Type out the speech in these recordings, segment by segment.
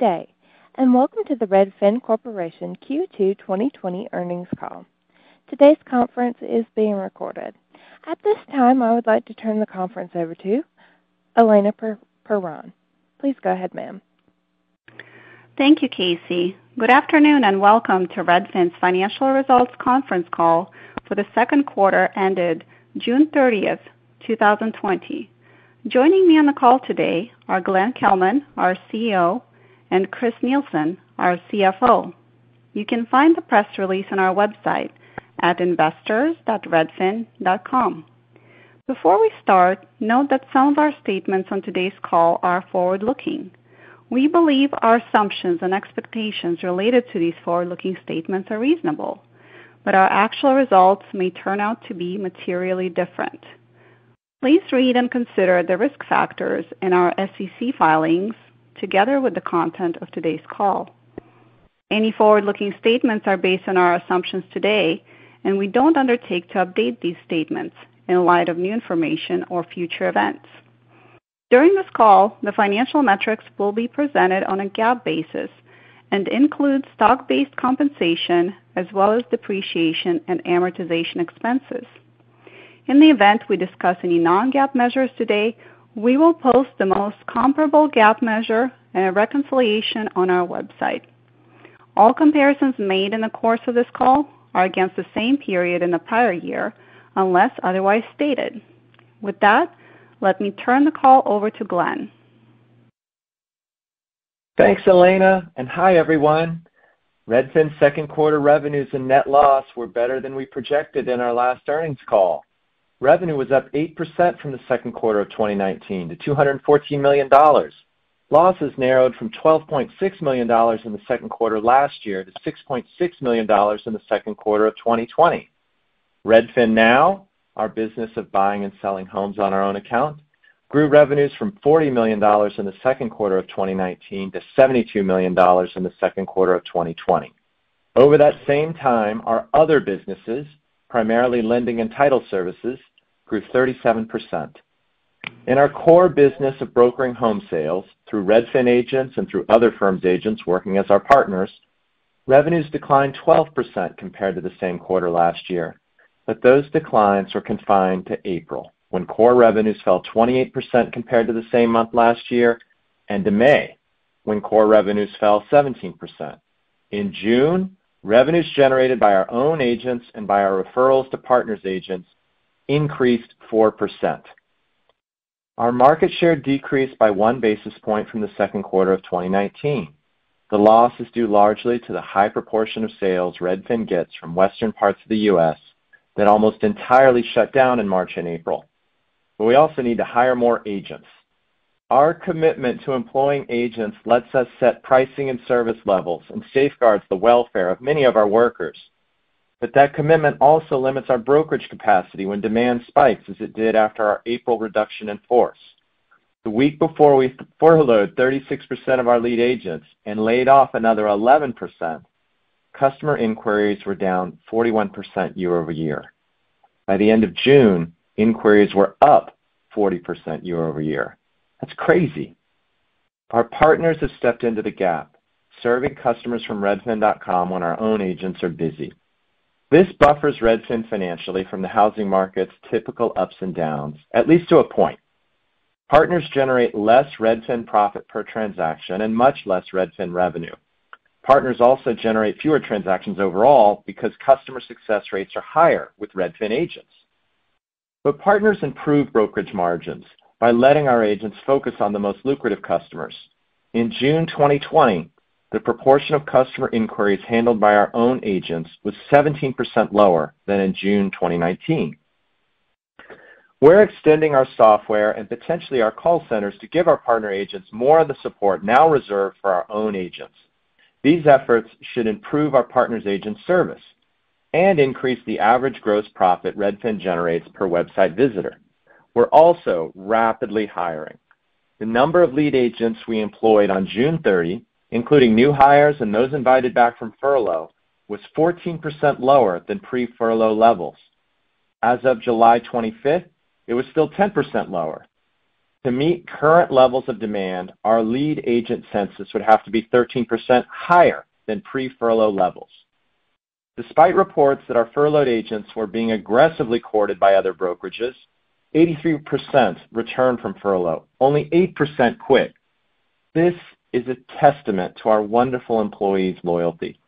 day, and welcome to the Redfin Corporation Q2 2020 earnings call. Today's conference is being recorded. At this time, I would like to turn the conference over to Elena Perron. Please go ahead, ma'am. Thank you, Casey. Good afternoon and welcome to Redfin's financial results conference call for the second quarter ended June 30th, 2020. Joining me on the call today are Glenn Kelman, our CEO, and Chris Nielsen, our CFO. You can find the press release on our website at investors.redfin.com. Before we start, note that some of our statements on today's call are forward-looking. We believe our assumptions and expectations related to these forward-looking statements are reasonable, but our actual results may turn out to be materially different. Please read and consider the risk factors in our SEC filings together with the content of today's call. Any forward-looking statements are based on our assumptions today, and we don't undertake to update these statements in light of new information or future events. During this call, the financial metrics will be presented on a GAAP basis and include stock-based compensation as well as depreciation and amortization expenses. In the event we discuss any non-GAAP measures today, we will post the most comparable GAAP measure and a reconciliation on our website. All comparisons made in the course of this call are against the same period in the prior year, unless otherwise stated. With that, let me turn the call over to Glenn. Thanks, Elena, and hi, everyone. Redfin's second quarter revenues and net loss were better than we projected in our last earnings call. Revenue was up 8% from the second quarter of 2019 to $214 million. Losses narrowed from $12.6 million in the second quarter last year to $6.6 million in the second quarter of 2020. Redfin Now, our business of buying and selling homes on our own account, grew revenues from $40 million in the second quarter of 2019 to $72 million in the second quarter of 2020. Over that same time, our other businesses, primarily lending and title services, grew 37%. In our core business of brokering home sales through Redfin agents and through other firms' agents working as our partners, revenues declined 12% compared to the same quarter last year. But those declines were confined to April, when core revenues fell 28% compared to the same month last year, and to May, when core revenues fell 17%. In June, revenues generated by our own agents and by our referrals to partners' agents increased 4%. Our market share decreased by 1 basis point from the second quarter of 2019. The loss is due largely to the high proportion of sales Redfin gets from western parts of the U.S. that almost entirely shut down in March and April. But we also need to hire more agents. Our commitment to employing agents lets us set pricing and service levels and safeguards the welfare of many of our workers. But that commitment also limits our brokerage capacity when demand spikes, as it did after our April reduction in force. The week before we furloughed 36% of our lead agents and laid off another 11%, customer inquiries were down 41% year over year. By the end of June, inquiries were up 40% year over year. That's crazy. Our partners have stepped into the gap, serving customers from Redfin.com when our own agents are busy. This buffers Redfin financially from the housing market's typical ups and downs, at least to a point. Partners generate less Redfin profit per transaction and much less Redfin revenue. Partners also generate fewer transactions overall because customer success rates are higher with Redfin agents. But partners improve brokerage margins by letting our agents focus on the most lucrative customers. In June 2020, the proportion of customer inquiries handled by our own agents was 17% lower than in June 2019. We're extending our software and potentially our call centers to give our partner agents more of the support now reserved for our own agents. These efforts should improve our partners' agent service and increase the average gross profit Redfin generates per website visitor. We're also rapidly hiring. The number of lead agents we employed on June 30, including new hires and those invited back from furlough, was 14% lower than pre-furlough levels. As of July 25th, it was still 10% lower. To meet current levels of demand, our lead agent census would have to be 13% higher than pre-furlough levels. Despite reports that our furloughed agents were being aggressively courted by other brokerages, 83% returned from furlough, only 8% quit. This is a testament to our wonderful employees' loyalty.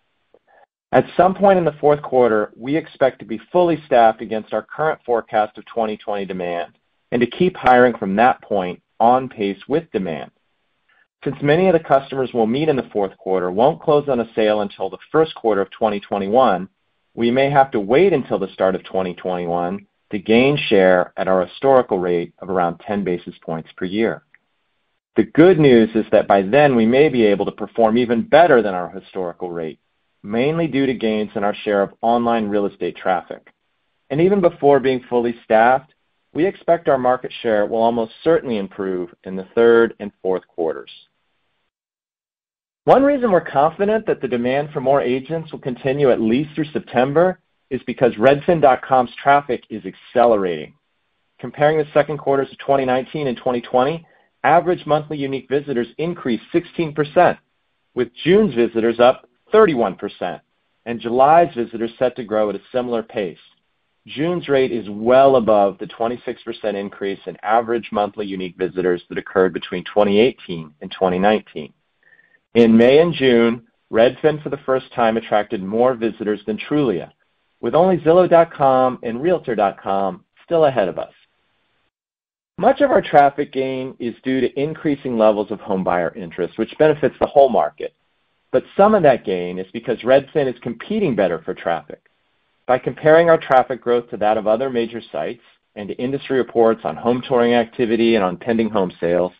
At some point in the fourth quarter, we expect to be fully staffed against our current forecast of 2020 demand and to keep hiring from that point on pace with demand. Since many of the customers we'll meet in the fourth quarter won't close on a sale until the first quarter of 2021, we may have to wait until the start of 2021 to gain share at our historical rate of around 10 basis points per year. The good news is that by then we may be able to perform even better than our historical rate, mainly due to gains in our share of online real estate traffic. And even before being fully staffed, we expect our market share will almost certainly improve in the third and fourth quarters. One reason we're confident that the demand for more agents will continue at least through September is because Redfin.com's traffic is accelerating. Comparing the second quarters of 2019 and 2020, average monthly unique visitors increased 16%, with June's visitors up 31%, and July's visitors set to grow at a similar pace. June's rate is well above the 26% increase in average monthly unique visitors that occurred between 2018 and 2019. In May and June, Redfin for the first time attracted more visitors than Trulia, with only Zillow.com and Realtor.com still ahead of us. Much of our traffic gain is due to increasing levels of homebuyer interest, which benefits the whole market. But some of that gain is because Redfin is competing better for traffic. By comparing our traffic growth to that of other major sites and to industry reports on home touring activity and on pending home sales,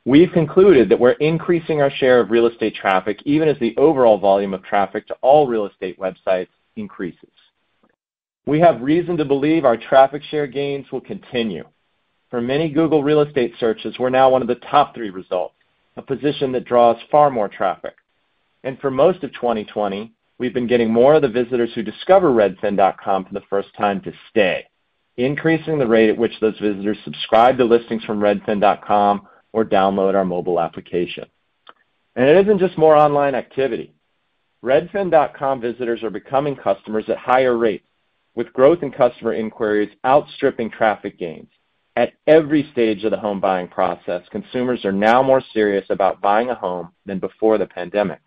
we've concluded that we're increasing our share of real estate traffic even as the overall volume of traffic to all real estate websites increases. We have reason to believe our traffic share gains will continue. For many Google real estate searches, we're now one of the top 3 results, a position that draws far more traffic. And for most of 2020, we've been getting more of the visitors who discover Redfin.com for the first time to stay, increasing the rate at which those visitors subscribe to listings from Redfin.com or download our mobile application. And it isn't just more online activity. Redfin.com visitors are becoming customers at higher rates, with growth in customer inquiries outstripping traffic gains. At every stage of the home buying process, consumers are now more serious about buying a home than before the pandemic.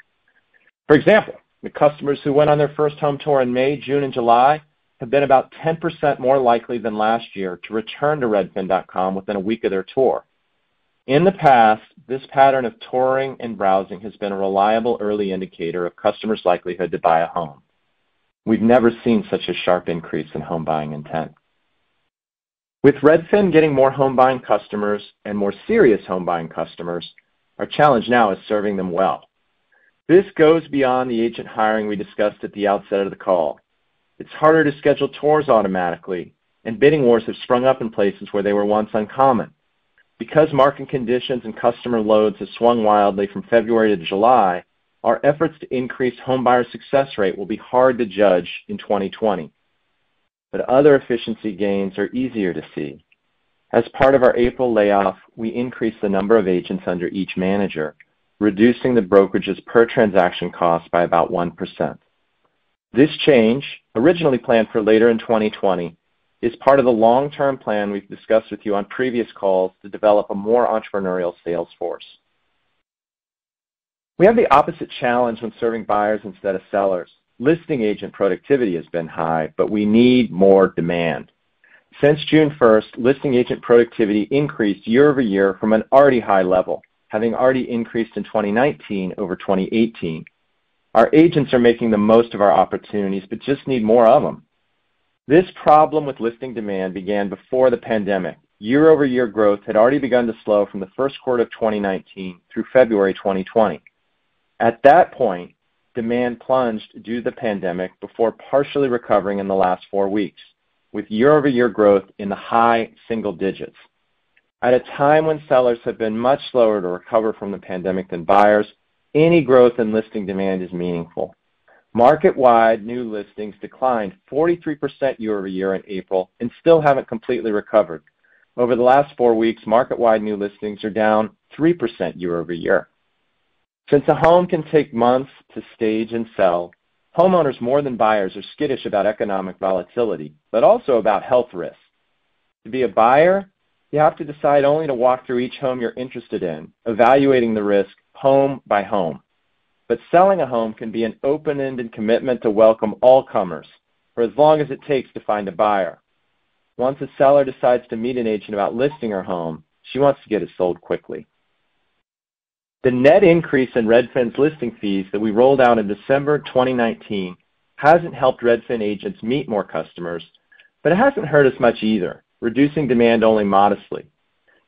For example, the customers who went on their first home tour in May, June, and July have been about 10% more likely than last year to return to Redfin.com within a week of their tour. In the past, this pattern of touring and browsing has been a reliable early indicator of customers' likelihood to buy a home. We've never seen such a sharp increase in home buying intent. With Redfin getting more home buying customers and more serious home buying customers, our challenge now is serving them well. This goes beyond the agent hiring we discussed at the outset of the call. It's harder to schedule tours automatically, and bidding wars have sprung up in places where they were once uncommon. Because market conditions and customer loads have swung wildly from February to July, our efforts to increase homebuyer success rate will be hard to judge in 2020. But other efficiency gains are easier to see. As part of our April layoff, we increased the number of agents under each manager, reducing the brokerage's per transaction cost by about 1%. This change, originally planned for later in 2020, is part of the long-term plan we've discussed with you on previous calls to develop a more entrepreneurial sales force. We have the opposite challenge when serving buyers instead of sellers. Listing agent productivity has been high, but we need more demand. Since June 1st, listing agent productivity increased year over year from an already high level, having already increased in 2019 over 2018. Our agents are making the most of our opportunities, but just need more of them. This problem with listing demand began before the pandemic. Year-over-year growth had already begun to slow from the first quarter of 2019 through February 2020. At that point, demand plunged due to the pandemic before partially recovering in the last 4 weeks, with year-over-year growth in the high single digits. At a time when sellers have been much slower to recover from the pandemic than buyers, any growth in listing demand is meaningful. Market-wide, new listings declined 43% year-over-year in April and still haven't completely recovered. Over the last 4 weeks, market-wide new listings are down 3% year over year. Since a home can take months to stage and sell, homeowners more than buyers are skittish about economic volatility, but also about health risks. To be a buyer, you have to decide only to walk through each home you're interested in, evaluating the risk home by home. But selling a home can be an open-ended commitment to welcome all comers for as long as it takes to find a buyer. Once a seller decides to meet an agent about listing her home, she wants to get it sold quickly. The net increase in Redfin's listing fees that we rolled out in December 2019 hasn't helped Redfin agents meet more customers, but it hasn't hurt us much either, reducing demand only modestly.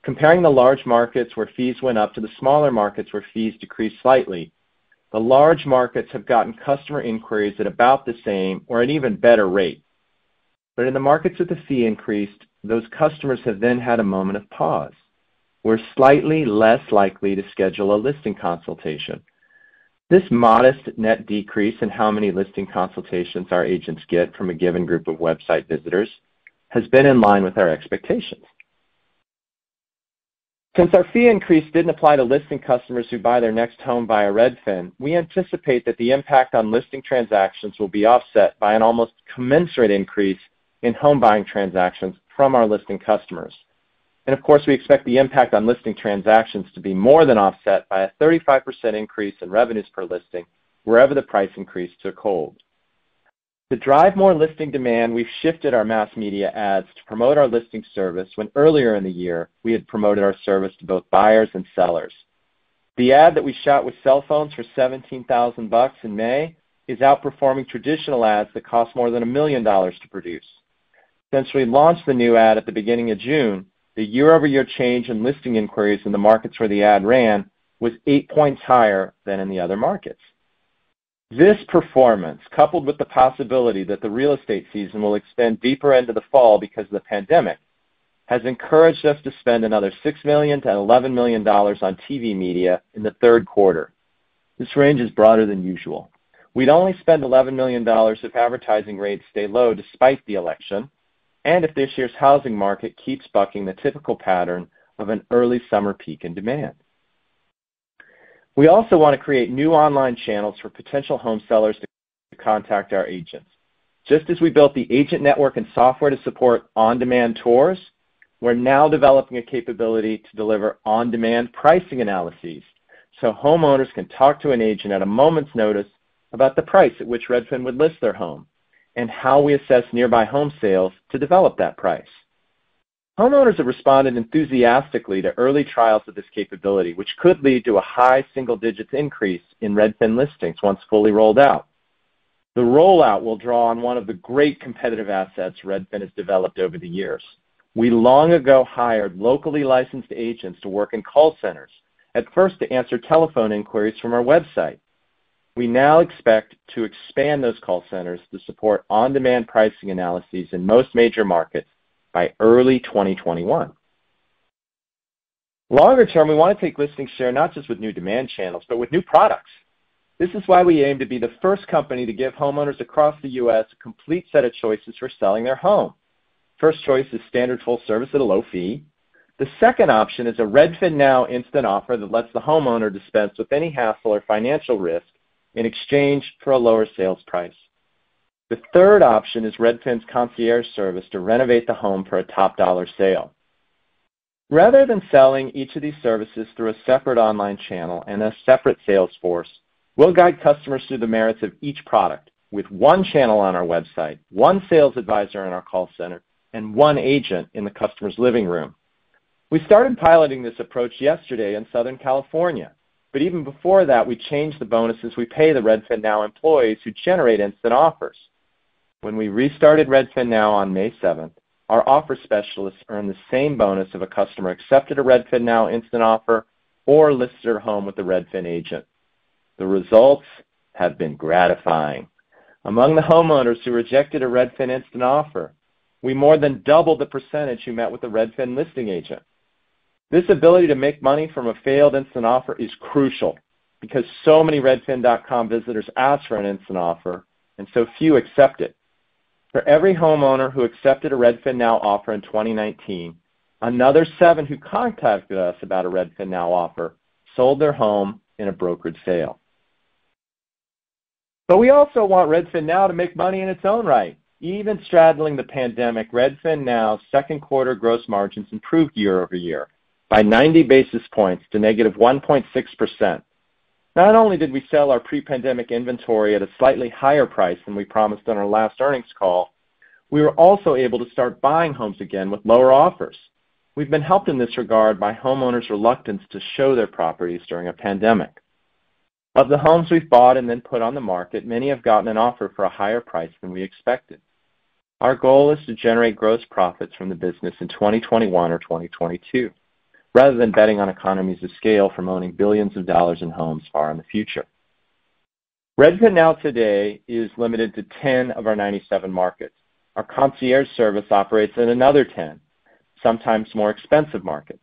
Comparing the large markets where fees went up to the smaller markets where fees decreased slightly, the large markets have gotten customer inquiries at about the same or an even better rate. But in the markets with the fee increased, those customers have then had a moment of pause. We're slightly less likely to schedule a listing consultation. This modest net decrease in how many listing consultations our agents get from a given group of website visitors has been in line with our expectations. Since our fee increase didn't apply to listing customers who buy their next home via Redfin, we anticipate that the impact on listing transactions will be offset by an almost commensurate increase in home buying transactions from our listing customers. And of course, we expect the impact on listing transactions to be more than offset by a 35% increase in revenues per listing wherever the price increase took hold. To drive more listing demand, we've shifted our mass media ads to promote our listing service when earlier in the year we had promoted our service to both buyers and sellers. The ad that we shot with cell phones for $17,000 in May is outperforming traditional ads that cost more than $1 million to produce. Since we launched the new ad at the beginning of June, the year-over-year change in listing inquiries in the markets where the ad ran was 8 points higher than in the other markets. This performance, coupled with the possibility that the real estate season will extend deeper into the fall because of the pandemic, has encouraged us to spend another $6 million to $11 million on TV media in the third quarter. This range is broader than usual. We'd only spend $11 million if advertising rates stay low despite the election, and if this year's housing market keeps bucking the typical pattern of an early summer peak in demand. We also want to create new online channels for potential home sellers to contact our agents. Just as we built the agent network and software to support on-demand tours, we're now developing a capability to deliver on-demand pricing analyses so homeowners can talk to an agent at a moment's notice about the price at which Redfin would list their home and how we assess nearby home sales to develop that price. Homeowners have responded enthusiastically to early trials of this capability, which could lead to a high single-digits increase in Redfin listings once fully rolled out. The rollout will draw on one of the great competitive assets Redfin has developed over the years. We long ago hired locally licensed agents to work in call centers, at first to answer telephone inquiries from our website. We now expect to expand those call centers to support on-demand pricing analyses in most major markets by early 2021. Longer term, we want to take listing share not just with new demand channels, but with new products. This is why we aim to be the first company to give homeowners across the U.S. a complete set of choices for selling their home. First choice is standard full service at a low fee. The second option is a Redfin Now instant offer that lets the homeowner dispense with any hassle or financial risk in exchange for a lower sales price. The third option is Redfin's concierge service to renovate the home for a top dollar sale. Rather than selling each of these services through a separate online channel and a separate sales force, we'll guide customers through the merits of each product with one channel on our website, one sales advisor in our call center, and one agent in the customer's living room. We started piloting this approach yesterday in Southern California. But even before that, we changed the bonuses we pay the Redfin Now employees who generate instant offers. When we restarted Redfin Now on May 7th, our offer specialists earned the same bonus if a customer accepted a Redfin Now instant offer or listed her home with a Redfin agent. The results have been gratifying. Among the homeowners who rejected a Redfin instant offer, we more than doubled the percentage who met with a Redfin listing agent. This ability to make money from a failed instant offer is crucial because so many Redfin.com visitors ask for an instant offer and so few accept it. For every homeowner who accepted a Redfin Now offer in 2019, Another 7 who contacted us about a Redfin Now offer sold their home in a brokered sale. But we also want Redfin Now to make money in its own right. Even straddling the pandemic, Redfin Now's second quarter gross margins improved year over year by 90 basis points to negative 1.6%. Not only did we sell our pre-pandemic inventory at a slightly higher price than we promised on our last earnings call, we were also able to start buying homes again with lower offers. We've been helped in this regard by homeowners' reluctance to show their properties during a pandemic. Of the homes we've bought and then put on the market, many have gotten an offer for a higher price than we expected. Our goal is to generate gross profits from the business in 2021 or 2022, rather than betting on economies of scale from owning billions of dollars in homes far in the future. Redfin Now today is limited to 10 of our 97 markets. Our concierge service operates in another 10, sometimes more expensive markets.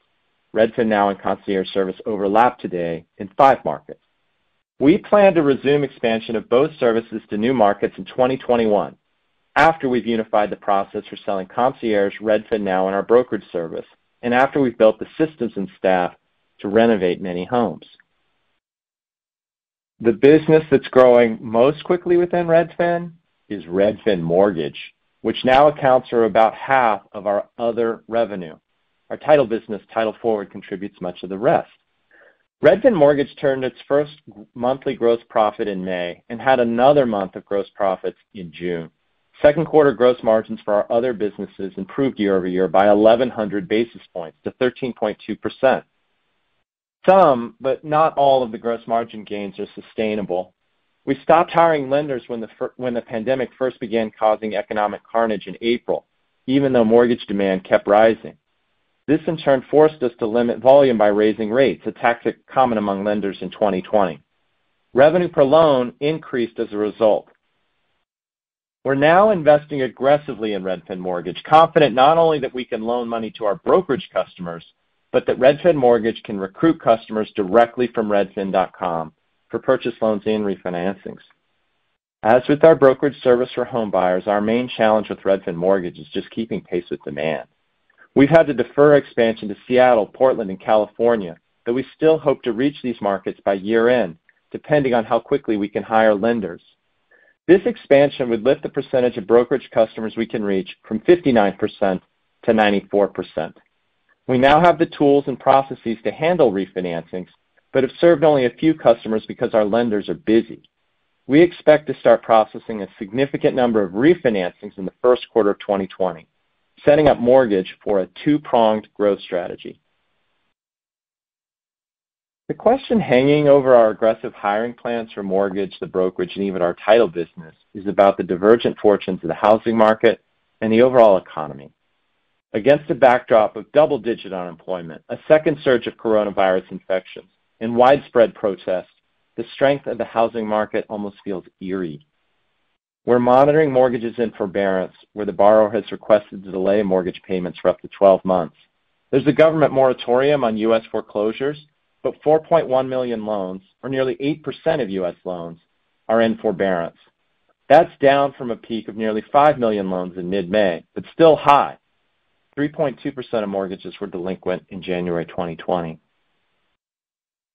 Redfin Now and concierge service overlap today in 5 markets. We plan to resume expansion of both services to new markets in 2021, after we've unified the process for selling concierge, Redfin Now, and our brokerage service, and after we've built the systems and staff to renovate many homes. The business that's growing most quickly within Redfin is Redfin Mortgage, which now accounts for about half of our other revenue. Our title business, Title Forward, contributes much of the rest. Redfin Mortgage turned its first monthly gross profit in May and had another month of gross profits in June. Second quarter gross margins for our other businesses improved year over year by 1,100 basis points to 13.2%. Some, but not all, of the gross margin gains are sustainable. We stopped hiring lenders when the pandemic first began causing economic carnage in April, even though mortgage demand kept rising. This in turn forced us to limit volume by raising rates, a tactic common among lenders in 2020. Revenue per loan increased as a result. We're now investing aggressively in Redfin Mortgage, confident not only that we can loan money to our brokerage customers, but that Redfin Mortgage can recruit customers directly from redfin.com for purchase loans and refinancings. As with our brokerage service for home buyers, our main challenge with Redfin Mortgage is just keeping pace with demand. We've had to defer expansion to Seattle, Portland, and California, but we still hope to reach these markets by year-end, depending on how quickly we can hire lenders. This expansion would lift the percentage of brokerage customers we can reach from 59% to 94%. We now have the tools and processes to handle refinancings, but have served only a few customers because our lenders are busy. We expect to start processing a significant number of refinancings in the first quarter of 2020. Setting up mortgage for a two-pronged growth strategy. The question hanging over our aggressive hiring plans for mortgage, the brokerage, and even our title business is about the divergent fortunes of the housing market and the overall economy. Against a backdrop of double-digit unemployment, a second surge of coronavirus infections, and widespread protests, the strength of the housing market almost feels eerie. We're monitoring mortgages in forbearance, where the borrower has requested to delay mortgage payments for up to 12 months. There's a government moratorium on U.S. foreclosures, but 4.1 million loans, or nearly 8% of U.S. loans, are in forbearance. That's down from a peak of nearly 5 million loans in mid-May, but still high. 3.2% of mortgages were delinquent in January 2020.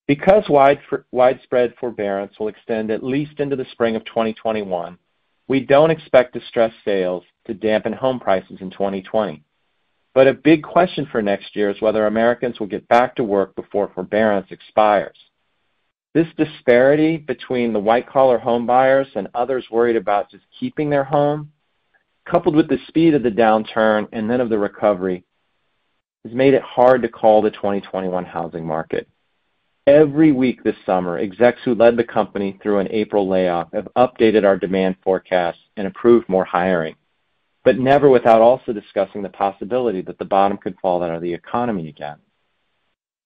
Because widespread forbearance will extend at least into the spring of 2021, we don't expect distressed sales to dampen home prices in 2020. But a big question for next year is whether Americans will get back to work before forbearance expires. This disparity between the white-collar home buyers and others worried about just keeping their home, coupled with the speed of the downturn and then of the recovery, has made it hard to call the 2021 housing market. Every week this summer, execs who led the company through an April layoff have updated our demand forecasts and approved more hiring, but never without also discussing the possibility that the bottom could fall out of the economy again.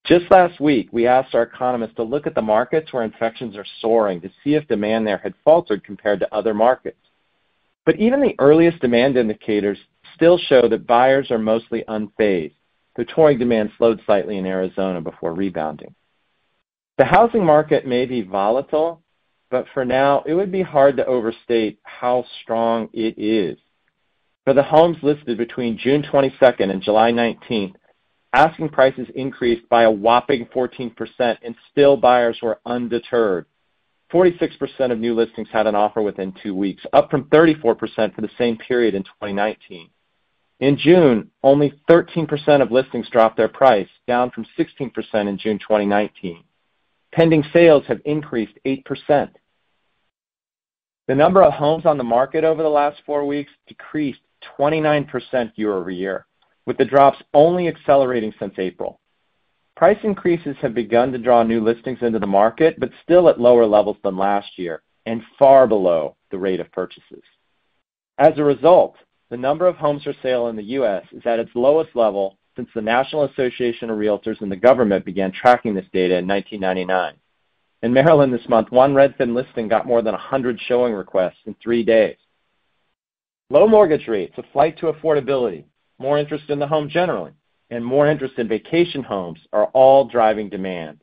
Just last week, we asked our economists to look at the markets where infections are soaring to see if demand there had faltered compared to other markets. But even the earliest demand indicators still show that buyers are mostly unfazed, though touring demand slowed slightly in Arizona before rebounding. The housing market may be volatile, but for now, it would be hard to overstate how strong it is. For the homes listed between June 22nd and July 19th, Asking prices increased by a whopping 14%, and still buyers were undeterred. 46% of new listings had an offer within 2 weeks, up from 34% for the same period in 2019. In June, only 13% of listings dropped their price, down from 16% in June 2019. Pending sales have increased 8%. The number of homes on the market over the last 4 weeks decreased 29% year over year, with the drops only accelerating since April. Price increases have begun to draw new listings into the market, but still at lower levels than last year and far below the rate of purchases. As a result, the number of homes for sale in the U.S. is at its lowest level since the National Association of Realtors and the government began tracking this data in 1999. In Maryland this month, one Redfin listing got more than 100 showing requests in 3 days. Low mortgage rates, a flight to affordability, more interest in the home generally, and more interest in vacation homes are all driving demand.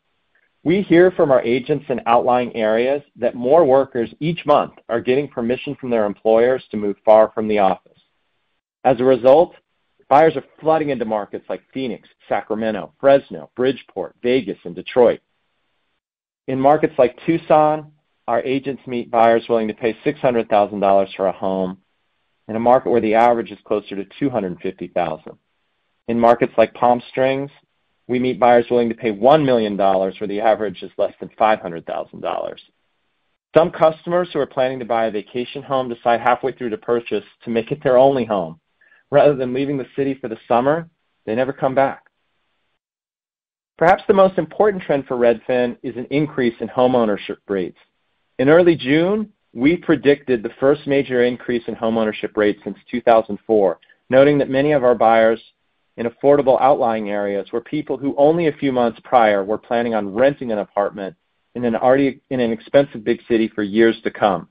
We hear from our agents in outlying areas that more workers each month are getting permission from their employers to move far from the office. As a result, buyers are flooding into markets like Phoenix, Sacramento, Fresno, Bridgeport, Vegas, and Detroit. In markets like Tucson, our agents meet buyers willing to pay $600,000 for a home, in a market where the average is closer to $250,000. In markets like Palm Springs, we meet buyers willing to pay $1 million where the average is less than $500,000. Some customers who are planning to buy a vacation home decide halfway through the purchase to make it their only home. Rather than leaving the city for the summer, they never come back. Perhaps the most important trend for Redfin is an increase in homeownership rates. In early June, we predicted the first major increase in homeownership rates since 2004, noting that many of our buyers in affordable outlying areas were people who only a few months prior were planning on renting an apartment in an expensive big city for years to come.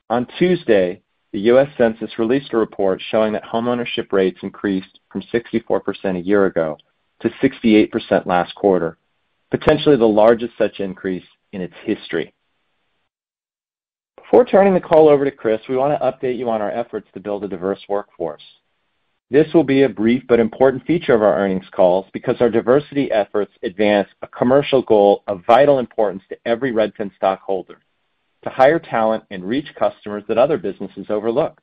On Tuesday, the U.S. Census released a report showing that homeownership rates increased from 64% a year ago to 68% last quarter, potentially the largest such increase in its history. Before turning the call over to Chris, we want to update you on our efforts to build a diverse workforce. This will be a brief but important feature of our earnings calls because our diversity efforts advance a commercial goal of vital importance to every Redfin stockholder, to hire talent and reach customers that other businesses overlook.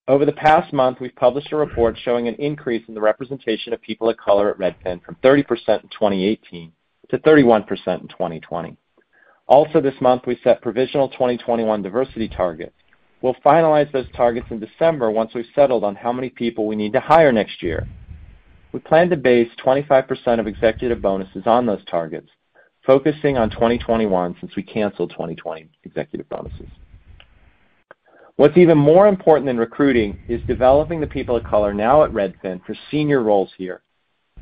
Over the past month, we've published a report showing an increase in the representation of people of color at Redfin from 30% in 2018 to 31% in 2020. Also this month, we set provisional 2021 diversity targets. We'll finalize those targets in December once we've settled on how many people we need to hire next year. We plan to base 25% of executive bonuses on those targets, focusing on 2021 since we canceled 2020 executive bonuses. What's even more important than recruiting is developing the people of color now at Redfin for senior roles here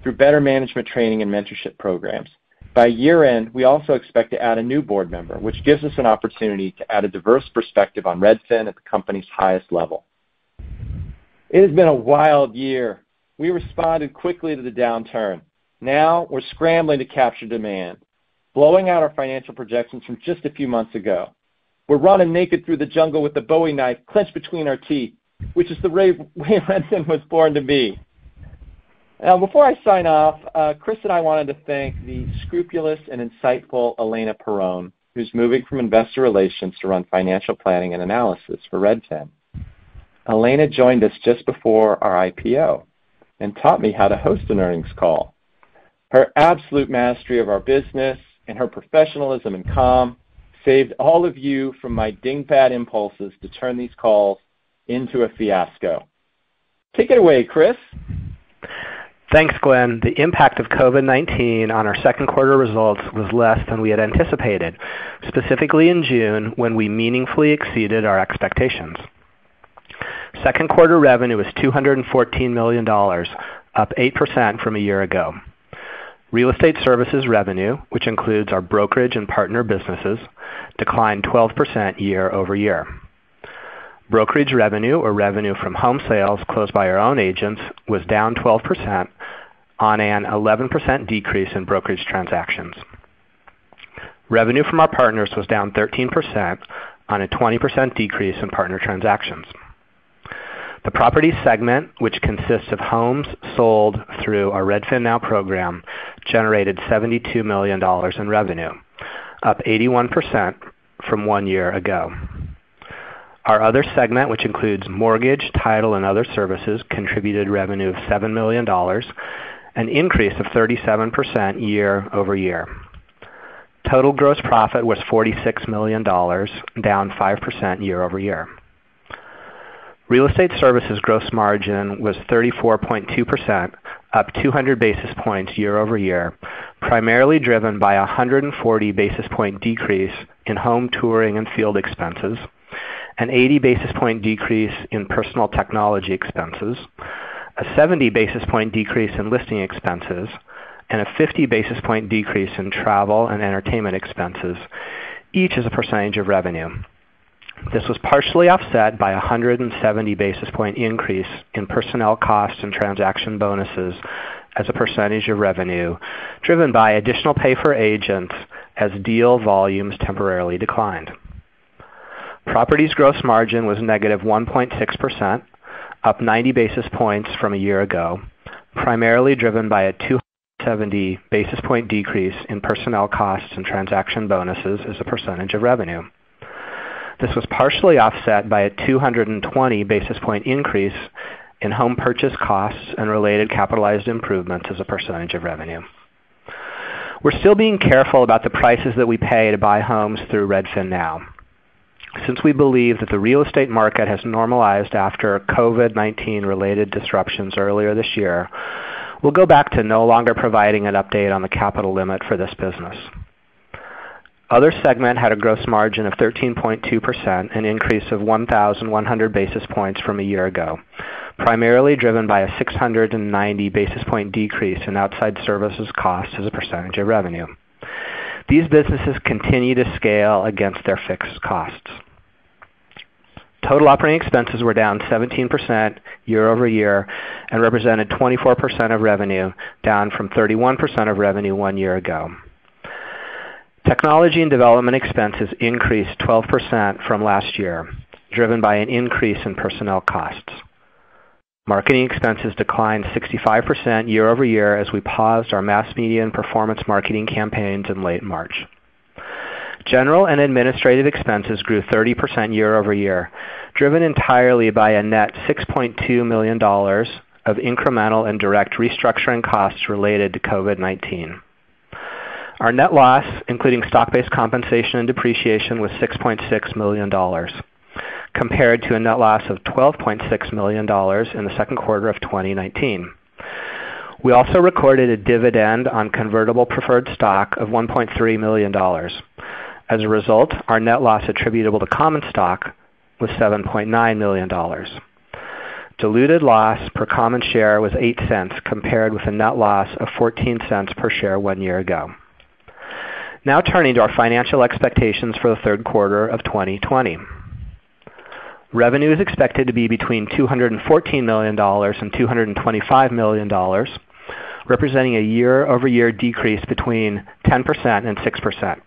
through better management training and mentorship programs. By year end, we also expect to add a new board member, which gives us an opportunity to add a diverse perspective on Redfin at the company's highest level. It has been a wild year. We responded quickly to the downturn. Now we're scrambling to capture demand, blowing out our financial projections from just a few months ago. We're running naked through the jungle with the Bowie knife clenched between our teeth, which is the way Redfin was born to be. Now, before I sign off, Chris and I wanted to thank the scrupulous and insightful Elena Perrone, who's moving from investor relations to run financial planning and analysis for Redfin. Elena joined us just before our IPO and taught me how to host an earnings call. Her absolute mastery of our business and her professionalism and calm saved all of you from my dingbat impulses to turn these calls into a fiasco. Take it away, Chris. Thanks, Glenn. The impact of COVID-19 on our second quarter results was less than we had anticipated, specifically in June when we meaningfully exceeded our expectations. Second quarter revenue was $214 million, up 8% from a year ago. Real estate services revenue, which includes our brokerage and partner businesses, declined 12% year over year. Brokerage revenue, or revenue from home sales closed by our own agents, was down 12% on an 11% decrease in brokerage transactions. Revenue from our partners was down 13% on a 20% decrease in partner transactions. The property segment, which consists of homes sold through our Redfin Now program, generated $72 million in revenue, up 81% from 1 year ago. Our other segment, which includes mortgage, title, and other services, contributed revenue of $7 million, an increase of 37% year over year. Total gross profit was $46 million, down 5% year over year. Real estate services gross margin was 34.2%, up 200 basis points year over year, primarily driven by a 140 basis point decrease in home touring and field expenses, an 80 basis point decrease in personal technology expenses, a 70 basis point decrease in listing expenses, and a 50 basis point decrease in travel and entertainment expenses, each as a percentage of revenue. This was partially offset by a 170 basis point increase in personnel costs and transaction bonuses as a percentage of revenue, driven by additional pay for agents as deal volumes temporarily declined. Properties gross margin was negative 1.6%, up 90 basis points from a year ago, primarily driven by a 270 basis point decrease in personnel costs and transaction bonuses as a percentage of revenue. This was partially offset by a 220 basis point increase in home purchase costs and related capitalized improvements as a percentage of revenue. We're still being careful about the prices that we pay to buy homes through Redfin Now. Since we believe that the real estate market has normalized after COVID-19 related disruptions earlier this year, we'll go back to no longer providing an update on the capital limit for this business. Other segment had a gross margin of 13.2%, an increase of 1,100 basis points from a year ago, primarily driven by a 690 basis point decrease in outside services costs as a percentage of revenue. These businesses continue to scale against their fixed costs. Total operating expenses were down 17% year over year and represented 24% of revenue, down from 31% of revenue 1 year ago. Technology and development expenses increased 12% from last year, driven by an increase in personnel costs. Marketing expenses declined 65% year over year as we paused our mass media and performance marketing campaigns in late March. General and administrative expenses grew 30% year over year, driven entirely by a net $6.2 million of incremental and direct restructuring costs related to COVID-19. Our net loss, including stock-based compensation and depreciation, was $6.6 million, compared to a net loss of $12.6 million in the second quarter of 2019. We also recorded a dividend on convertible preferred stock of $1.3 million. As a result, our net loss attributable to common stock was $7.9 million. Diluted loss per common share was 8 cents, compared with a net loss of 14 cents per share 1 year ago. Now turning to our financial expectations for the third quarter of 2020. Revenue is expected to be between $214 million and $225 million, representing a year-over-year decrease between 10% and 6%.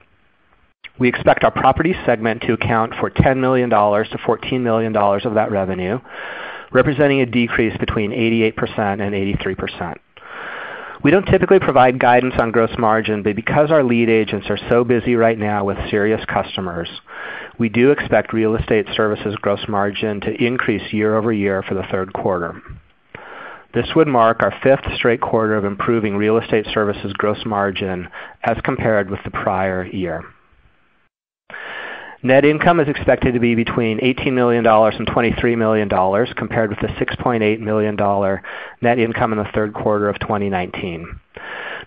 We expect our property segment to account for $10 million to $14 million of that revenue, representing a decrease between 88% and 83%. We don't typically provide guidance on gross margin, but because our lead agents are so busy right now with serious customers, we do expect real estate services gross margin to increase year over year for the third quarter. This would mark our 5th straight quarter of improving real estate services gross margin as compared with the prior year. Net income is expected to be between $18 million and $23 million, compared with the $6.8 million net income in the third quarter of 2019.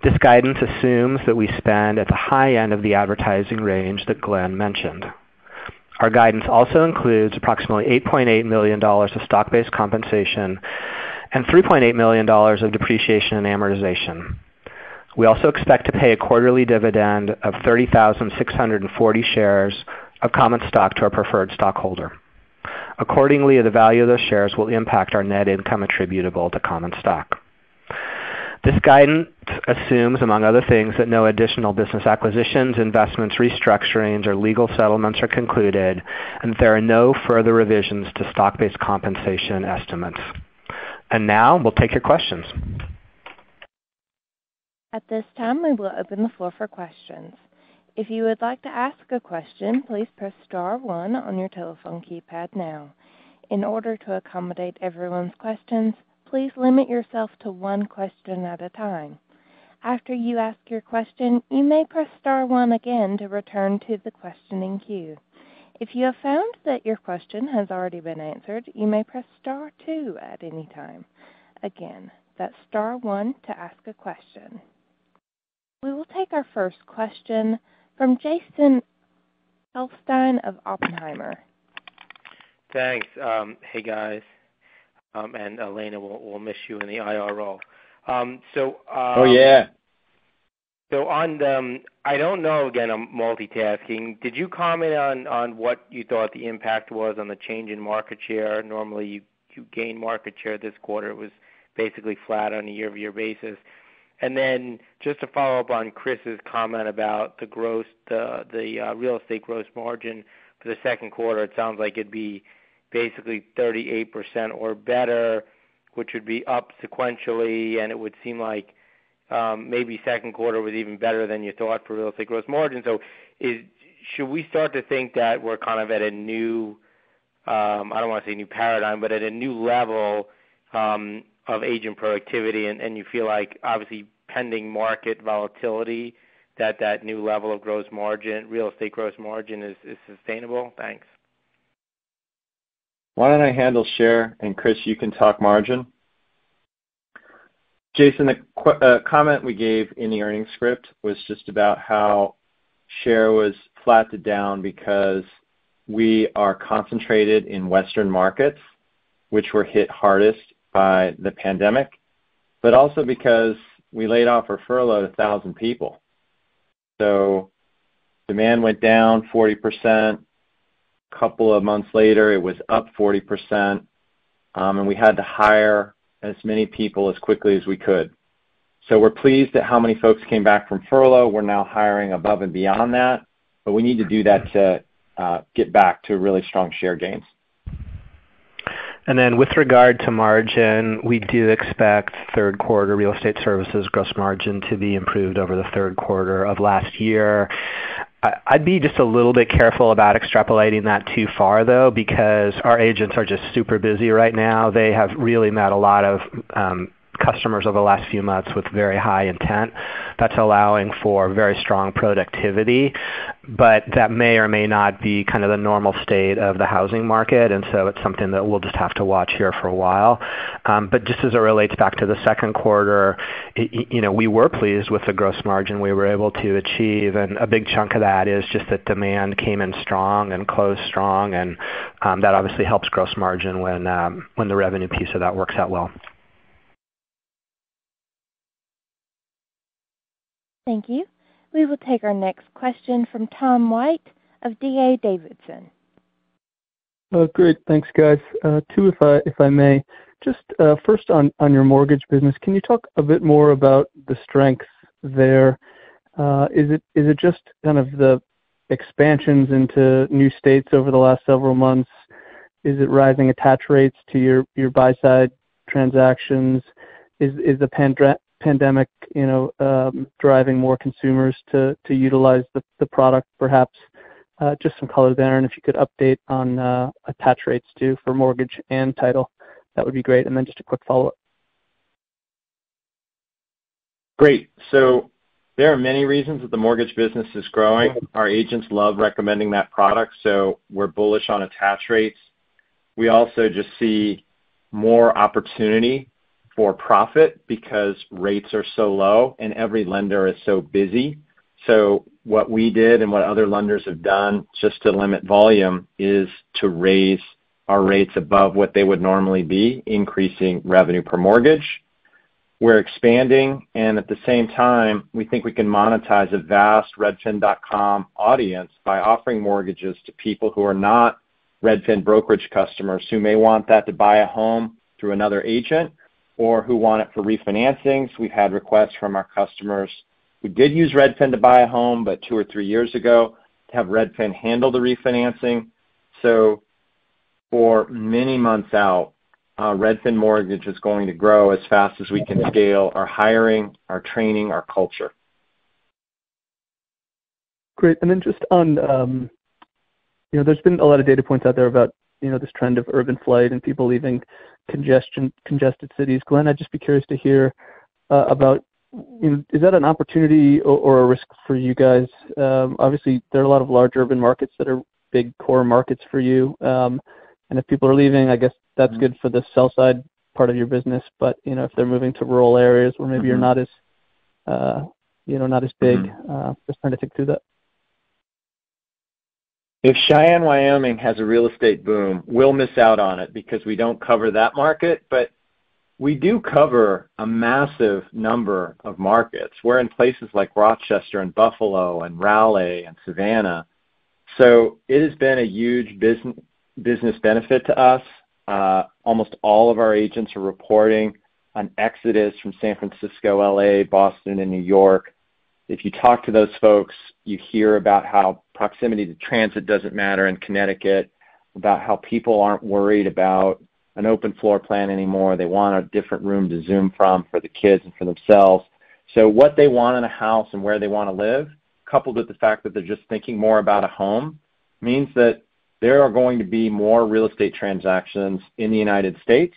This guidance assumes that we spend at the high end of the advertising range that Glenn mentioned. Our guidance also includes approximately $8.8 million of stock-based compensation and $3.8 million of depreciation and amortization. We also expect to pay a quarterly dividend of 30,640 shares of common stock to our preferred stockholder. Accordingly, the value of those shares will impact our net income attributable to common stock. This guidance assumes, among other things, that no additional business acquisitions, investments, restructurings, or legal settlements are concluded, and that there are no further revisions to stock-based compensation estimates. And now we'll take your questions. At this time, we will open the floor for questions. If you would like to ask a question, please press star 1 on your telephone keypad now. In order to accommodate everyone's questions, please limit yourself to one question at a time. After you ask your question, you may press star 1 again to return to the questioning queue. If you have found that your question has already been answered, you may press star 2 at any time. Again, that's star 1 to ask a question. We will take our first question from Jason Helfstein of Oppenheimer. Thanks. Hey, guys. And Elena, we'll miss you in the IR role. Oh, yeah. So on I don't know, again, I'm multitasking. Did you comment on what you thought the impact was on the change in market share? Normally you gain market share. This quarter. It was basically flat on a year-over-year basis. And then just to follow up on Chris's comment about the real estate gross margin for the second quarter, it sounds like it'd be basically 38% or better, which would be up sequentially, and it would seem like maybe second quarter was even better than you thought for real estate gross margin. So should we start to think that we're kind of at a new, I don't want to say new paradigm, but at a new level of agent productivity, and you feel like obviously pending market volatility that new level of gross margin, real estate gross margin is sustainable? Thanks. Why don't I handle share, and Chris, you can talk margin? Jason, the comment we gave in the earnings script was just about how share was flat to down because we are concentrated in Western markets, which were hit hardest by the pandemic, but also because we laid off or furloughed 1,000 people. So demand went down 40%. A couple of months later, it was up 40%, and we had to hire as many people as quickly as we could. So we're pleased at how many folks came back from furlough. We're now hiring above and beyond that, but we need to do that to get back to really strong share gains. And then with regard to margin, we do expect third quarter real estate services gross margin to be improved over the third quarter of last year. I'd be just a little bit careful about extrapolating that too far, though, because our agents are just super busy right now. They have really met a lot of customers over the last few months with very high intent. That's allowing for very strong productivity, but that may or may not be kind of the normal state of the housing market, and so it's something that we'll just have to watch here for a while. But just as it relates back to the second quarter, we were pleased with the gross margin we were able to achieve, and a big chunk of that is just that demand came in strong and closed strong, and that obviously helps gross margin when the revenue piece of that works out well. Thank you. We will take our next question from Tom White of D.A. Davidson. Great. Thanks, guys. Two, if I may. Just first on your mortgage business, can you talk a bit more about the strengths there? Is it just kind of the expansions into new states over the last several months? Is it rising attach rates to your buy-side transactions? Is the pandemic, driving more consumers to utilize the product, perhaps? Just some color there, and if you could update on attach rates too for mortgage and title, that would be great. And then just a quick follow-up. Great. So there are many reasons that the mortgage business is growing. Our agents love recommending that product, so we're bullish on attach rates. We also just see more opportunity for profit because rates are so low and every lender is so busy. So what we did and what other lenders have done just to limit volume is to raise our rates above what they would normally be, increasing revenue per mortgage. We're expanding, and at the same time, we think we can monetize a vast Redfin.com audience by offering mortgages to people who are not Redfin brokerage customers who may want that to buy a home through another agent, or who want it for refinancings. We've had requests from our customers who did use Redfin to buy a home, but 2 or 3 years ago, to have Redfin handle the refinancing. So for many months out, Redfin Mortgage is going to grow as fast as we can scale our hiring, our training, our culture. Great. And then just on, there's been a lot of data points out there about, this trend of urban flight and people leaving congested cities. Glenn, I'd just be curious to hear about, is that an opportunity or a risk for you guys? Obviously, there are a lot of large urban markets that are big core markets for you. And if people are leaving, I guess that's good for the sell side part of your business. But, if they're moving to rural areas where maybe you're not as, not as big, just trying to think through that. If Cheyenne, Wyoming has a real estate boom, we'll miss out on it because we don't cover that market, but we do cover a massive number of markets. We're in places like Rochester and Buffalo and Raleigh and Savannah. So it has been a huge business benefit to us. Almost all of our agents are reporting an exodus from San Francisco, LA, Boston, and New York. If you talk to those folks, you hear about how proximity to transit doesn't matter in Connecticut, about how people aren't worried about an open floor plan anymore. They want a different room to Zoom from for the kids and for themselves. So what they want in a house and where they want to live, coupled with the fact that they're just thinking more about a home, means that there are going to be more real estate transactions in the United States.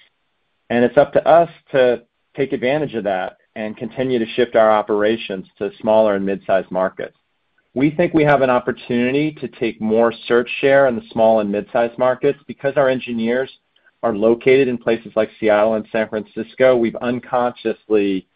And it's up to us to take advantage of that and continue to shift our operations to smaller and mid-sized markets. We think we have an opportunity to take more search share in the small and mid-sized markets because our engineers are located in places like Seattle and San Francisco. We've unconsciously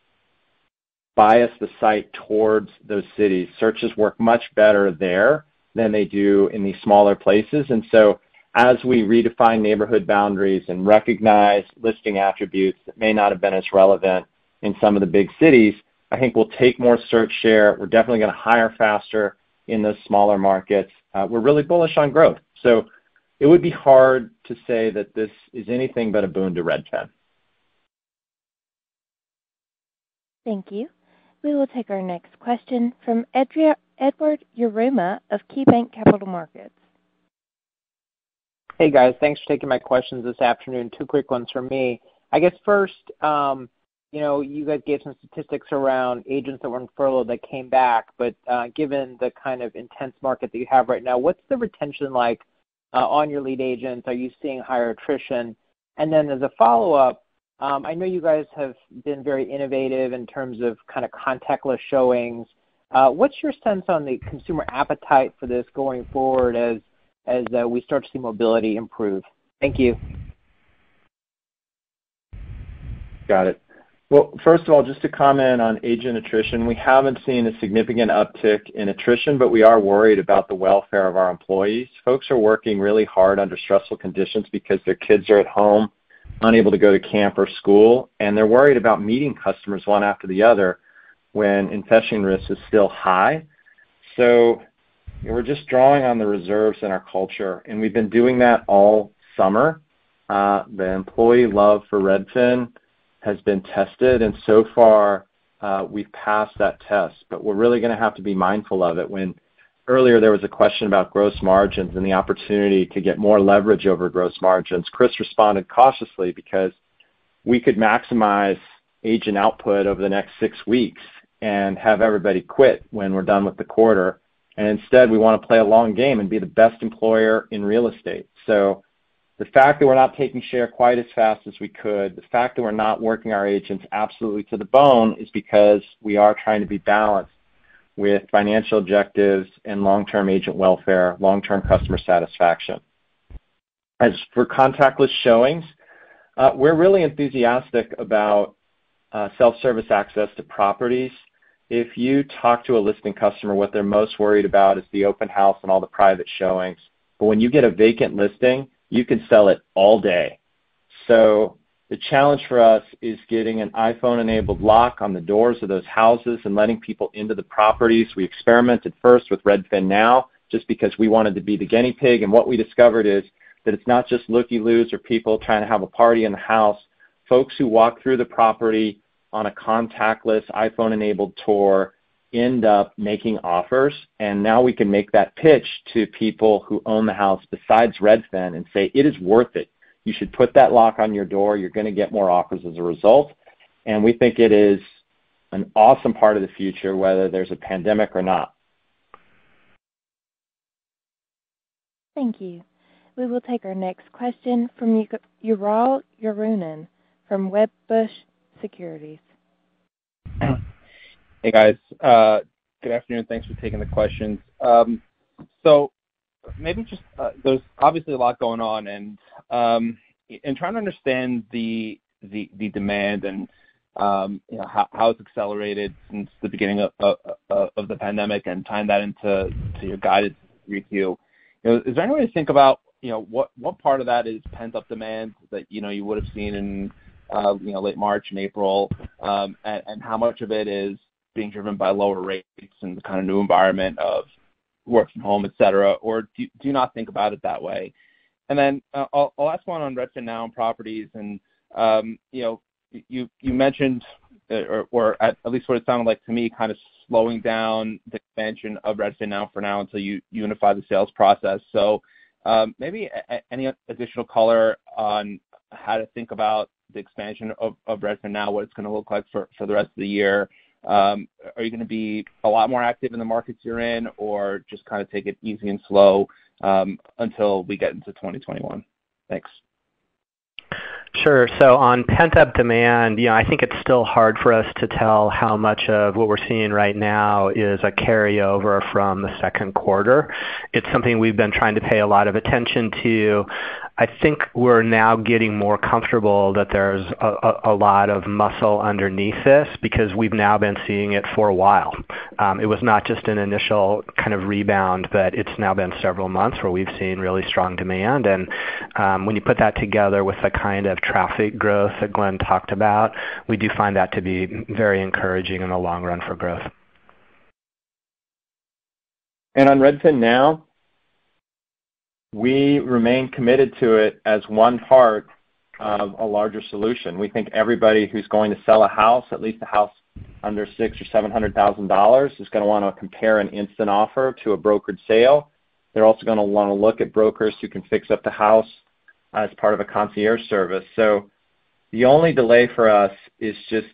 biased the site towards those cities. Searches work much better there than they do in these smaller places. And so as we redefine neighborhood boundaries and recognize listing attributes that may not have been as relevant in some of the big cities, I think we'll take more search share. We're definitely going to hire faster in those smaller markets. We're really bullish on growth. So it would be hard to say that this is anything but a boon to Redfin. Thank you. We will take our next question from Edward Yruma of KeyBanc Capital Markets. Hey guys, thanks for taking my questions this afternoon. 2 quick ones from me. I guess first, you guys gave some statistics around agents that were in furlough that came back, but given the kind of intense market that you have right now, what's the retention like on your lead agents? Are you seeing higher attrition? And then as a follow-up, I know you guys have been very innovative in terms of kind of contactless showings. What's your sense on the consumer appetite for this going forward as we start to see mobility improve? Thank you. Got it. Well, first of all, just to comment on agent attrition, we haven't seen a significant uptick in attrition, but we are worried about the welfare of our employees. Folks are working really hard under stressful conditions because their kids are at home, unable to go to camp or school, and they're worried about meeting customers one after the other when infection risk is still high. So we're just drawing on the reserves in our culture, and we've been doing that all summer. The employee love for Redfin has been tested, and so far we've passed that test. But we're really going to have to be mindful of it. When earlier there was a question about gross margins and the opportunity to get more leverage over gross margins, Chris responded cautiously because we could maximize agent output over the next 6 weeks and have everybody quit when we're done with the quarter. And instead, we want to play a long game and be the best employer in real estate. So the fact that we're not taking share quite as fast as we could, the fact that we're not working our agents absolutely to the bone is because we are trying to be balanced with financial objectives and long-term agent welfare, long-term customer satisfaction. As for contactless showings, we're really enthusiastic about self-service access to properties. If you talk to a listing customer, what they're most worried about is the open house and all the private showings. But when you get a vacant listing, you can sell it all day. So the challenge for us is getting an iPhone-enabled lock on the doors of those houses and letting people into the properties. We experimented first with Redfin Now just because we wanted to be the guinea pig, and what we discovered is that it's not just looky-loos or people trying to have a party in the house. folks who walk through the property on a contactless, iPhone-enabled tour end up making offers, and now we can make that pitch to people who own the house besides Redfin and say, it is worth it. You should put that lock on your door. You're going to get more offers as a result. And we think it is an awesome part of the future, whether there's a pandemic or not. Thank you. We will take our next question from Ural Yarunin from Wedbush Securities. Hey guys, good afternoon. Thanks for taking the questions. So maybe just there's obviously a lot going on, and trying to understand the demand and how it's accelerated since the beginning of the pandemic, and tying that into your guidance review. Is there any way to think about what part of that is pent up demand that you would have seen in late March and April, and how much of it is being driven by lower rates and the kind of new environment of work from home, et cetera, or do you not think about it that way? And then I'll ask one on Redfin Now and properties, and you mentioned, or at least what it sounded like to me, kind of slowing down the expansion of Redfin Now for now until you unify the sales process. So maybe any additional color on how to think about the expansion of Redfin Now, what it's going to look like for the rest of the year. Are you going to be a lot more active in the markets you're in, or just kind of take it easy and slow until we get into 2021? Thanks. Sure. So on pent-up demand, I think it's still hard for us to tell how much of what we're seeing right now is a carryover from the second quarter. It's something we've been trying to pay a lot of attention to. I think we're now getting more comfortable that there's a lot of muscle underneath this, because we've now been seeing it for a while. It was not just an initial kind of rebound, but it's now been several months where we've seen really strong demand. And when you put that together with the kind of traffic growth that Glenn talked about, we do find that to be very encouraging in the long run for growth. And on Redfin Now, we remain committed to it as one part of a larger solution. We think everybody who's going to sell a house, at least a house under $600,000 or $700,000, is going to want to compare an instant offer to a brokered sale. They're also going to want to look at brokers who can fix up the house as part of a concierge service. So the only delay for us is just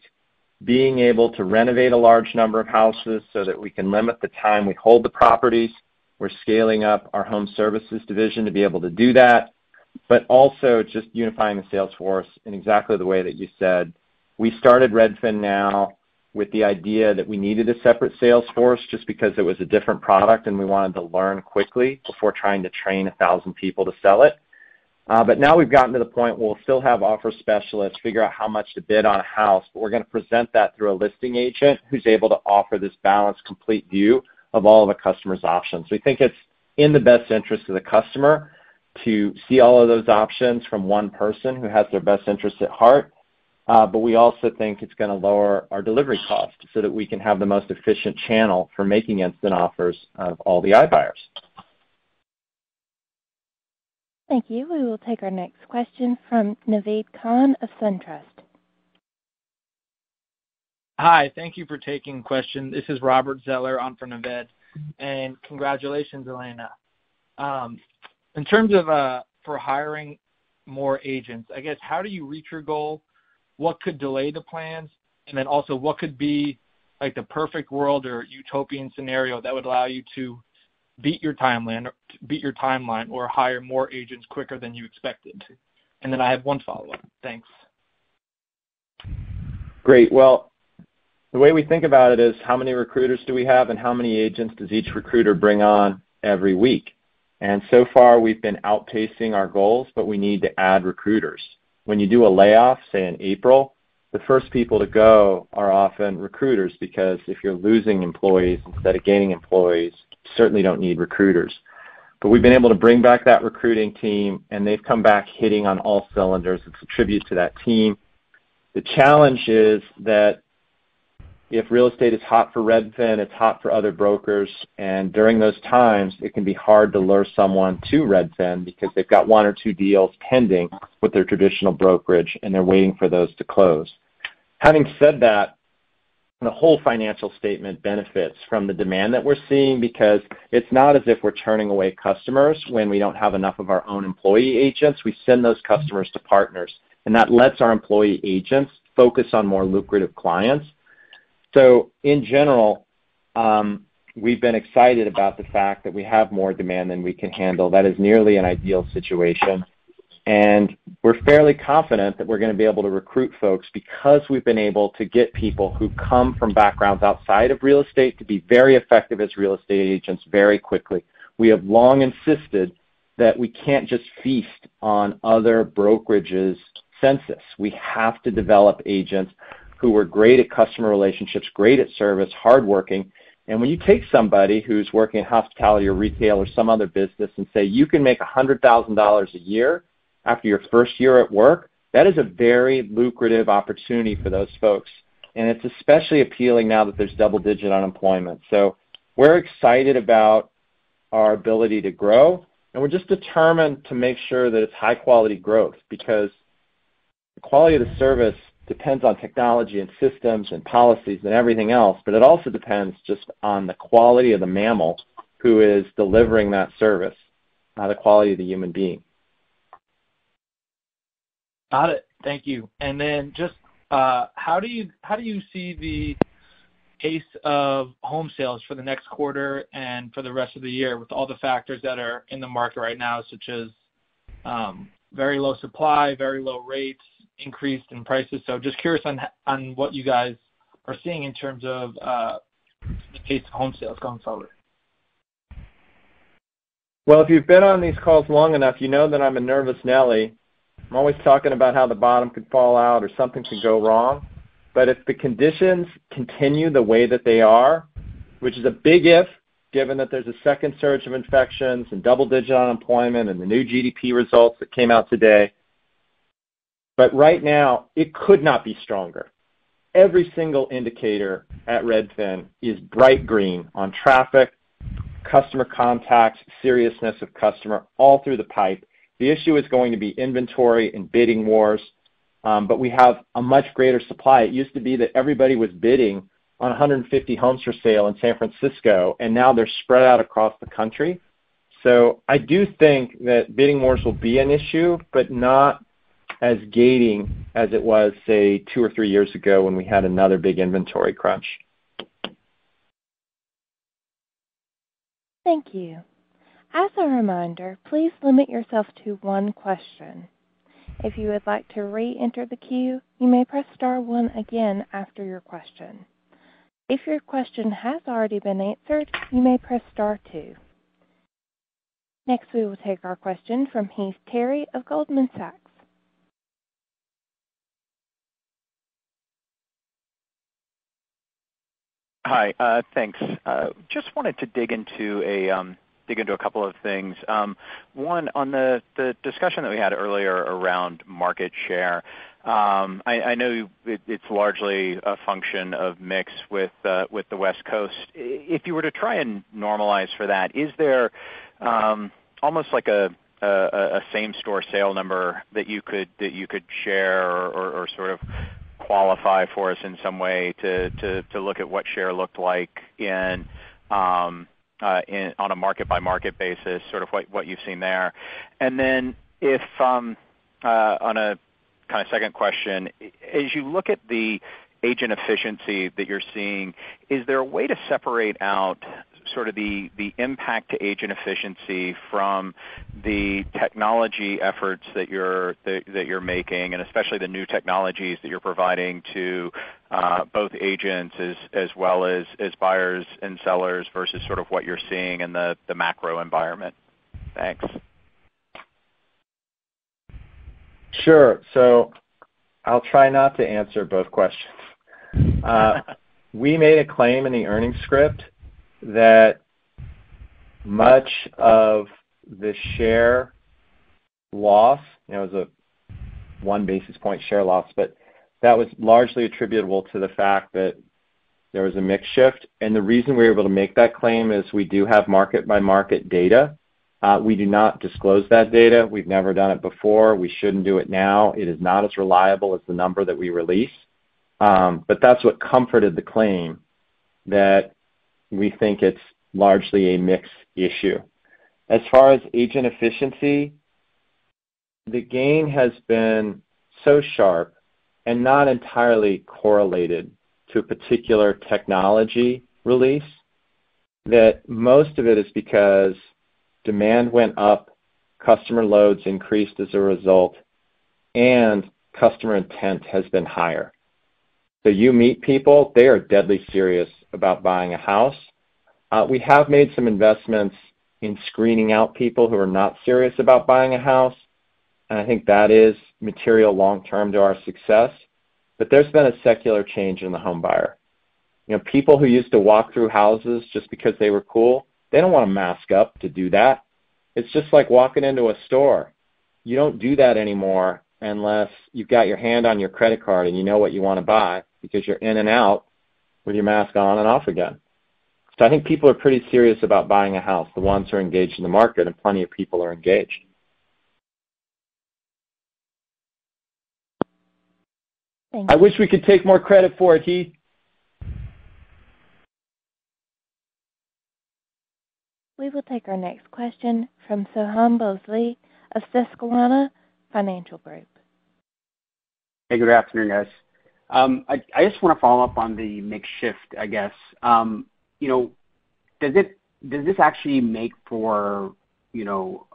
being able to renovate a large number of houses so that we can limit the time we hold the properties. We're scaling up our home services division to be able to do that, but also just unifying the sales force in exactly the way that you said. We started Redfin Now with the idea that we needed a separate sales force just because it was a different product and we wanted to learn quickly before trying to train 1,000 people to sell it. But now we've gotten to the point where we'll still have offer specialists figure out how much to bid on a house, but we're going to present that through a listing agent who's able to offer this balanced, complete view of all of a customer's options. We think it's in the best interest of the customer to see all of those options from one person who has their best interests at heart, but we also think it's going to lower our delivery costs so that we can have the most efficient channel for making instant offers of all the iBuyers. Thank you. We will take our next question from Naved Khan of SunTrust. Hi, thank you for taking the question. This is Robert Zeller on for Naved, and congratulations, Elena. In terms of for hiring more agents, I guess, how do you reach your goal? What could delay the plans? And then also, what could be like the perfect world or utopian scenario that would allow you to beat your timeline or hire more agents quicker than you expected? And then I have one follow-up. Thanks. Great. Well, the way we think about it is how many recruiters do we have and how many agents does each recruiter bring on every week? And so far we've been outpacing our goals, but we need to add recruiters. When you do a layoff, say in April, the first people to go are often recruiters, because if you're losing employees instead of gaining employees, you certainly don't need recruiters. But we've been able to bring back that recruiting team, and they've come back hitting on all cylinders. It's a tribute to that team. The challenge is that if real estate is hot for Redfin, it's hot for other brokers, and during those times, it can be hard to lure someone to Redfin because they've got one or two deals pending with their traditional brokerage, and they're waiting for those to close. Having said that, the whole financial statement benefits from the demand that we're seeing because it's not as if we're turning away customers when we don't have enough of our own employee agents. We send those customers to partners, and that lets our employee agents focus on more lucrative clients. So in general, we've been excited about the fact that we have more demand than we can handle. That is nearly an ideal situation. And we're fairly confident that we're going to be able to recruit folks because we've been able to get people who come from backgrounds outside of real estate to be very effective as real estate agents very quickly. We have long insisted that we can't just feast on other brokerages' census. We have to develop agents who are great at customer relationships, great at service, hardworking. And when you take somebody who's working in hospitality or retail or some other business and say, you can make $100,000 a year after your first year at work, that is a very lucrative opportunity for those folks. And it's especially appealing now that there's double-digit unemployment. So we're excited about our ability to grow, and we're just determined to make sure that it's high-quality growth because the quality of the service depends on technology and systems and policies and everything else, but it also depends just on the quality of the mammal who is delivering that service, the quality of the human being. Got it. Thank you. And then just how do you see the pace of home sales for the next quarter and for the rest of the year with all the factors that are in the market right now, such as very low supply, very low rates, increased in prices? So just curious on what you guys are seeing in terms of the pace of home sales going forward. Well, if you've been on these calls long enough, you know that I'm a nervous Nelly. I'm always talking about how the bottom could fall out or something could go wrong. But if the conditions continue the way that they are, which is a big if, given that there's a second surge of infections and double-digit unemployment and the new GDP results that came out today, but right now, it could not be stronger. Every single indicator at Redfin is bright green on traffic, customer contacts, seriousness of customer, all through the pipe. The issue is going to be inventory and bidding wars, but we have a much greater supply. It used to be that everybody was bidding on 150 homes for sale in San Francisco, and now they're spread out across the country. So I do think that bidding wars will be an issue, but not as gating as it was, say, 2 or 3 years ago when we had another big inventory crunch. Thank you. As a reminder, please limit yourself to one question. If you would like to re-enter the queue, you may press star 1 again after your question. If your question has already been answered, you may press star 2. Next, we will take our question from Heath Terry of Goldman Sachs. Hi, thanks. Just wanted to dig into a couple of things. One, on the discussion that we had earlier around market share. I know it's largely a function of mix with the West Coast. If you were to try and normalize for that, is there almost like a same-store sale number that you could share or sort of qualify for us in some way to look at what share looked like on a market-by-market basis, sort of what you've seen there? And then if on a kind of second question, as you look at the agent efficiency that you're seeing, is there a way to separate out sort of the impact to agent efficiency from the technology efforts that you're making, and especially the new technologies that you're providing to both agents as well as buyers and sellers versus sort of what you're seeing in the macro environment? Thanks. Sure. So I'll try not to answer both questions. We made a claim in the earnings script that much of the share loss, it was a 1 basis point share loss, but that was largely attributable to the fact that there was a mix shift. And the reason we were able to make that claim is we do have market-by-market data. We do not disclose that data. We've never done it before. We shouldn't do it now. It is not as reliable as the number that we release. But that's what comforted the claim that we think it's largely a mix issue. As far as agent efficiency, the gain has been so sharp and not entirely correlated to a particular technology release that most of it is because demand went up, customer loads increased as a result, and customer intent has been higher. So you meet people, they are deadly serious about buying a house. We have made some investments in screening out people who are not serious about buying a house, and I think that is material long-term to our success. But there's been a secular change in the home buyer. You know, people who used to walk through houses just because they were cool, they don't want to mask up to do that. It's just like walking into a store. You don't do that anymore unless you've got your hand on your credit card and you know what you want to buy because you're in and out with your mask on and off again. So I think people are pretty serious about buying a house, the ones who are engaged in the market, and plenty of people are engaged. I wish we could take more credit for it, Heath. We will take our next question from Soham Bosley of Susquehanna Financial Group. Hey, good afternoon, guys. I just want to follow up on the mix shift, I guess. You know, does this actually make for, you know,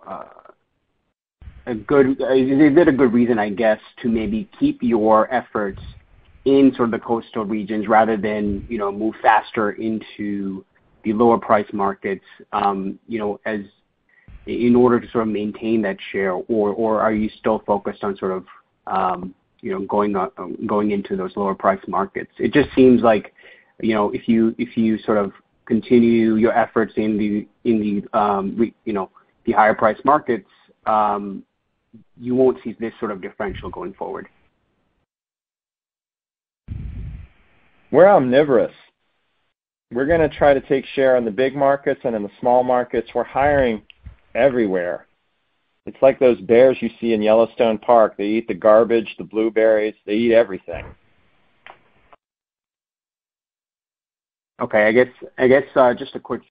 is it a good reason, I guess, to maybe keep your efforts in sort of the coastal regions rather than, you know, move faster into the lower price markets, you know, as in order to sort of maintain that share, or are you still focused on sort of, you know, going into those lower price markets? It just seems like, you know, if you sort of continue your efforts in the you know, the higher price markets, you won't see this sort of differential going forward. We're omnivorous. We're going to try to take share in the big markets, and in the small markets, we're hiring everywhere. It's like those bears you see in Yellowstone Park. They eat the garbage, the blueberries, they eat everything. Okay, I guess just a quick.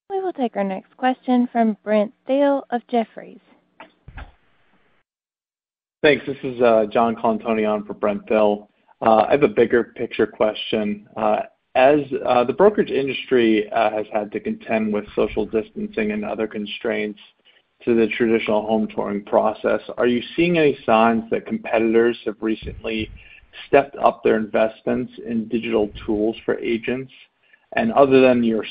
We will take our next question from Brent Thiel of Jefferies. Thanks. This is John Colantoni on for Brent Thiel. I have a bigger picture question. As the brokerage industry has had to contend with social distancing and other constraints to the traditional home touring process, are you seeing any signs that competitors have recently stepped up their investments in digital tools for agents? And other than your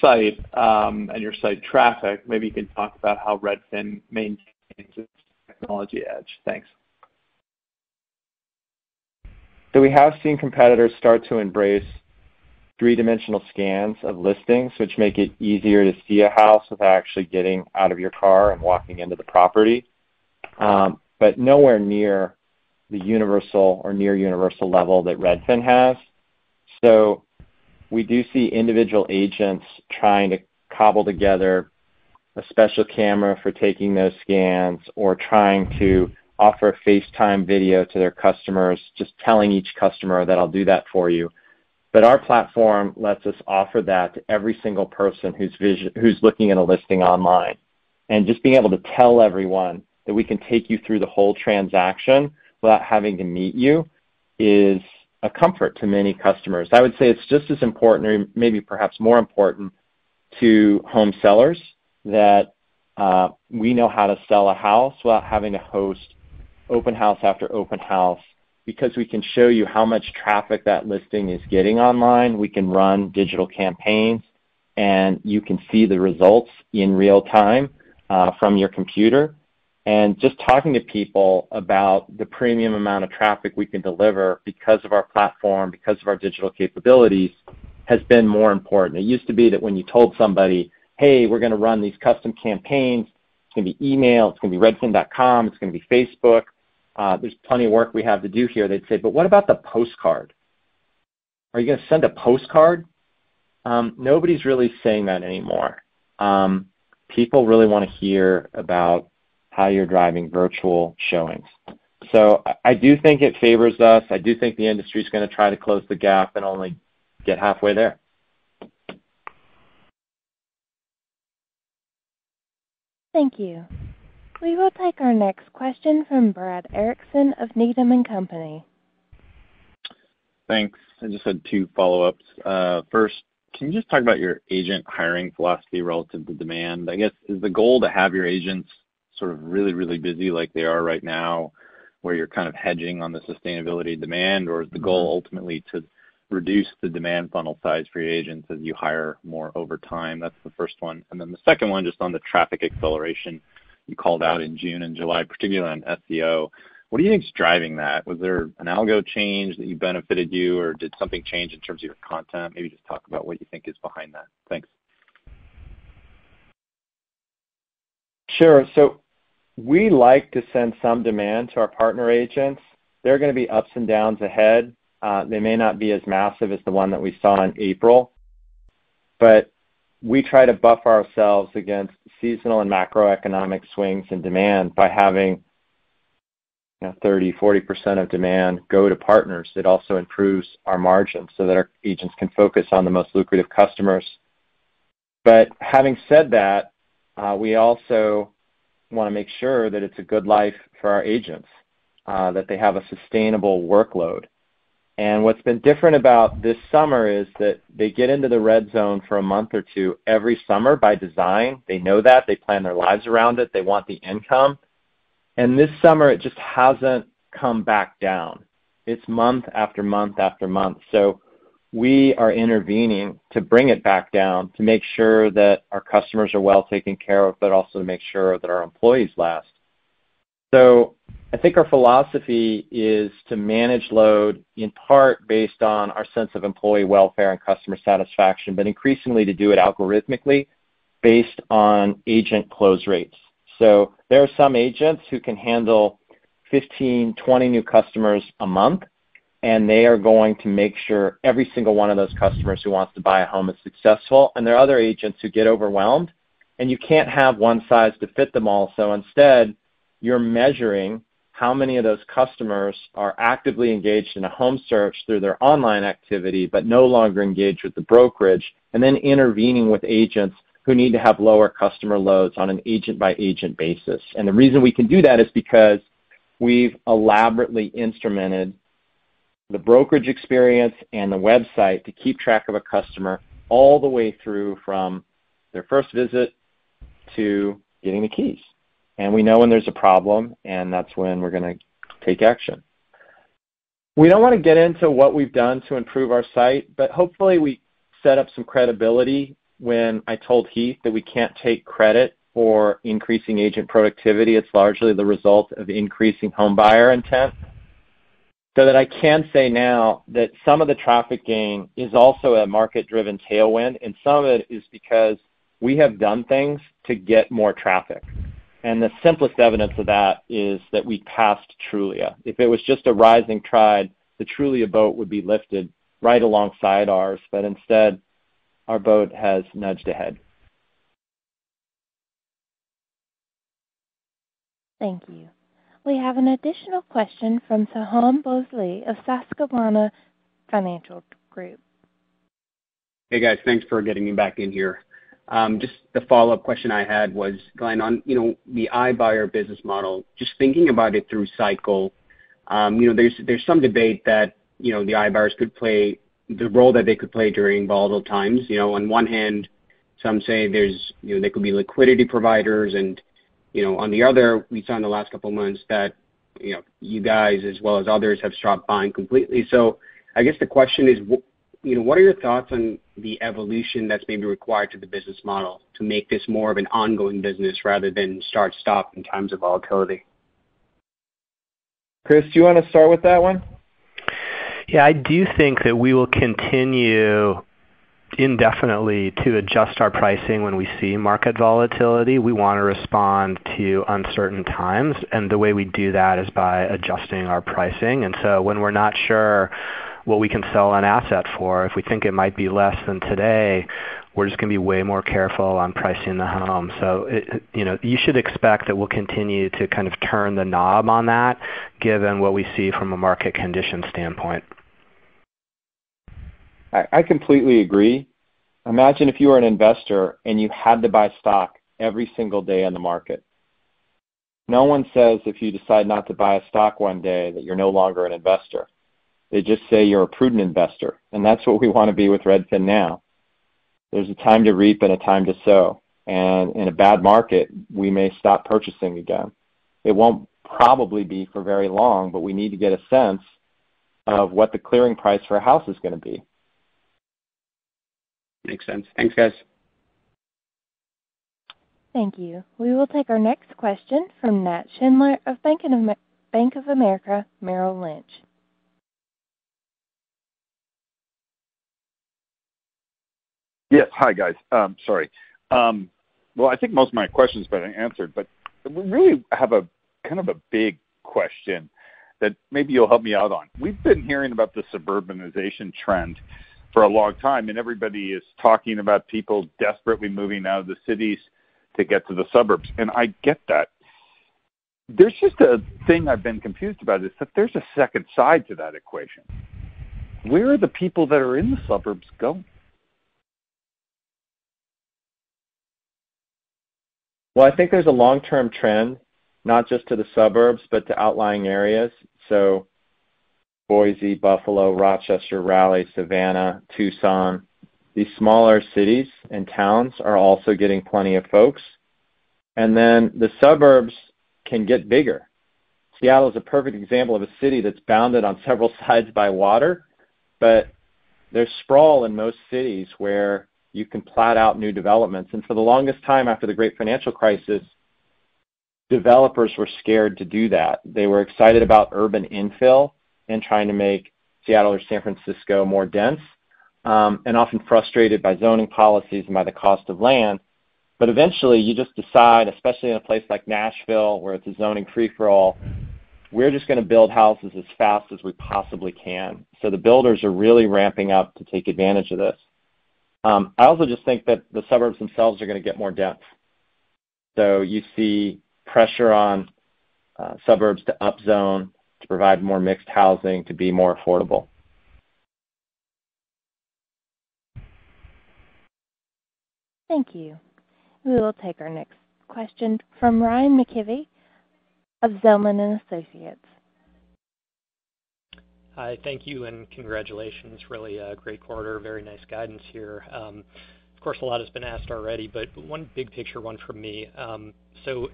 site and your site traffic, maybe you can talk about how Redfin maintains its technology edge. Thanks. So we have seen competitors start to embrace three-dimensional scans of listings, which make it easier to see a house without actually getting out of your car and walking into the property, but nowhere near the universal or near universal level that Redfin has. So we do see individual agents trying to cobble together a special camera for taking those scans, or trying to offer a FaceTime video to their customers, just telling each customer that I'll do that for you. But our platform lets us offer that to every single person who's looking at a listing online. And just being able to tell everyone that we can take you through the whole transaction without having to meet you is a comfort to many customers. I would say it's just as important, or maybe perhaps more important, to home sellers that we know how to sell a house without having to host open house after open house, because we can show you how much traffic that listing is getting online. We can run digital campaigns, and you can see the results in real time from your computer. And just talking to people about the premium amount of traffic we can deliver because of our platform, because of our digital capabilities, has been more important. It used to be that when you told somebody, hey, we're going to run these custom campaigns going to be email, it's going to be redfin.com, it's going to be Facebook. There's plenty of work we have to do here. They'd say, but what about the postcard? Are you going to send a postcard? Nobody's really saying that anymore. People really want to hear about how you're driving virtual showings. So I do think it favors us. I do think the industry is going to try to close the gap and only get halfway there. Thank you. We will take our next question from Brad Erickson of Needham & Company. Thanks. I just had two follow-ups. First, can you just talk about your agent hiring philosophy relative to demand? I guess, is the goal to have your agents sort of really, really busy like they are right now, where you're kind of hedging on the sustainability of demand, or is the goal ultimately to reduce the demand funnel size for your agents as you hire more over time? That's the first one. And then the second one, just on the traffic acceleration you called out in June and July, particularly on SEO. What do you think is driving that? Was there an algo change that benefited you, or did something change in terms of your content? Maybe just talk about what you think is behind that. Thanks. Sure. So we like to send some demand to our partner agents. There are going to be ups and downs ahead. They may not be as massive as the one that we saw in April, but we try to buffer ourselves against seasonal and macroeconomic swings in demand by having 30, 40% of demand go to partners. It also improves our margins so that our agents can focus on the most lucrative customers. But having said that, we also want to make sure that it's a good life for our agents, that they have a sustainable workload. And what's been different about this summer is that they get into the red zone for a month or two every summer by design. They know that. They plan their lives around it. They want the income. And this summer, it just hasn't come back down. It's month after month after month. So we are intervening to bring it back down, to make sure that our customers are well taken care of, but also to make sure that our employees last. So I think our philosophy is to manage load in part based on our sense of employee welfare and customer satisfaction, but increasingly to do it algorithmically based on agent close rates. So there are some agents who can handle 15, 20 new customers a month, and they are going to make sure every single one of those customers who wants to buy a home is successful. And there are other agents who get overwhelmed, and you can't have one size to fit them all. So instead, you're measuring how many of those customers are actively engaged in a home search through their online activity, but no longer engaged with the brokerage, and then intervening with agents who need to have lower customer loads on an agent-by-agent basis. And the reason we can do that is because we've elaborately instrumented the brokerage experience and the website to keep track of a customer all the way through from their first visit to getting the keys. And we know when there's a problem, and that's when we're going to take action. We don't want to get into what we've done to improve our site, but hopefully we set up some credibility when I told Heath that we can't take credit for increasing agent productivity. It's largely the result of increasing home buyer intent. So that I can say now that some of the traffic gain is also a market-driven tailwind, and some of it is because we have done things to get more traffic. And the simplest evidence of that is that we passed Trulia. If it was just a rising tide, the Trulia boat would be lifted right alongside ours, but instead our boat has nudged ahead. Thank you. We have an additional question from Saham Bosley of Susquehanna Financial Group. Hey guys, thanks for getting me back in here. Just the follow-up question I had was, Glenn, on the iBuyer business model. Just thinking about it through cycle, there's some debate that the iBuyers could play the role that they could play during volatile times. On one hand, some say they could be liquidity providers, and on the other, we saw in the last couple of months that you guys as well as others have stopped buying completely. So I guess the question is, what are your thoughts on the evolution that's maybe required to the business model to make this more of an ongoing business rather than start-stop in times of volatility? Chris, do you want to start with that one? Yeah, I do think that we will continue indefinitely to adjust our pricing when we see market volatility. We want to respond to uncertain times, and the way we do that is by adjusting our pricing. And so when we're not sure what we can sell an asset for, if we think it might be less than today, we're just going to be way more careful on pricing the home. So, you should expect that we'll continue to kind of turn the knob on that, given what we see from a market condition standpoint. I completely agree. Imagine if you were an investor and you had to buy stock every single day on the market. No one says if you decide not to buy a stock one day that you're no longer an investor. They just say you're a prudent investor, and that's what we want to be with Redfin now. There's a time to reap and a time to sow, and in a bad market, we may stop purchasing again. It won't probably be for very long, but we need to get a sense of what the clearing price for a house is going to be. Makes sense. Thanks, guys. Thank you. We will take our next question from Nat Schindler of Bank of America Merrill Lynch. Yes. Hi, guys. Sorry. Well, I think most of my questions have been answered, but we really have a kind of a big question that maybe you'll help me out on. We've been hearing about the suburbanization trend for a long time, and everybody is talking about people desperately moving out of the cities to get to the suburbs, and I get that. There's just a thing I've been confused about is that there's a second side to that equation. Where are the people that are in the suburbs going? Well, I think there's a long-term trend, not just to the suburbs, but to outlying areas. So Boise, Buffalo, Rochester, Raleigh, Savannah, Tucson. These smaller cities and towns are also getting plenty of folks. And then the suburbs can get bigger. Seattle is a perfect example of a city that's bounded on several sides by water, but there's sprawl in most cities where you can plat out new developments. And for the longest time after the great financial crisis, developers were scared to do that. They were excited about urban infill and trying to make Seattle or San Francisco more dense, and often frustrated by zoning policies and by the cost of land. But eventually you just decide, especially in a place like Nashville where it's a zoning free-for-all, we're just going to build houses as fast as we possibly can. So the builders are really ramping up to take advantage of this. I also just think that the suburbs themselves are going to get more dense. So you see pressure on suburbs to upzone, to provide more mixed housing, to be more affordable. Thank you. We will take our next question from Ryan McKivy of Zelman & Associates. Hi, thank you, and congratulations. Really a great quarter, very nice guidance here. Of course, a lot has been asked already, but one big picture one from me. So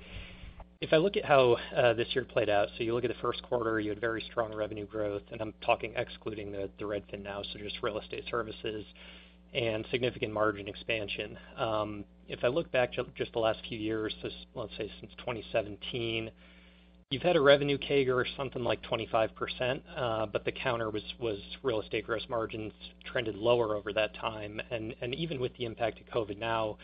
if I look at how this year played out, so you look at the first quarter, you had very strong revenue growth, and I'm talking excluding the Redfin now, so just real estate services, and significant margin expansion. If I look back just the last few years, let's say since 2017, you've had a revenue CAGR or something like 25%, but the counter was real estate gross margins trended lower over that time. And even with the impact of COVID now,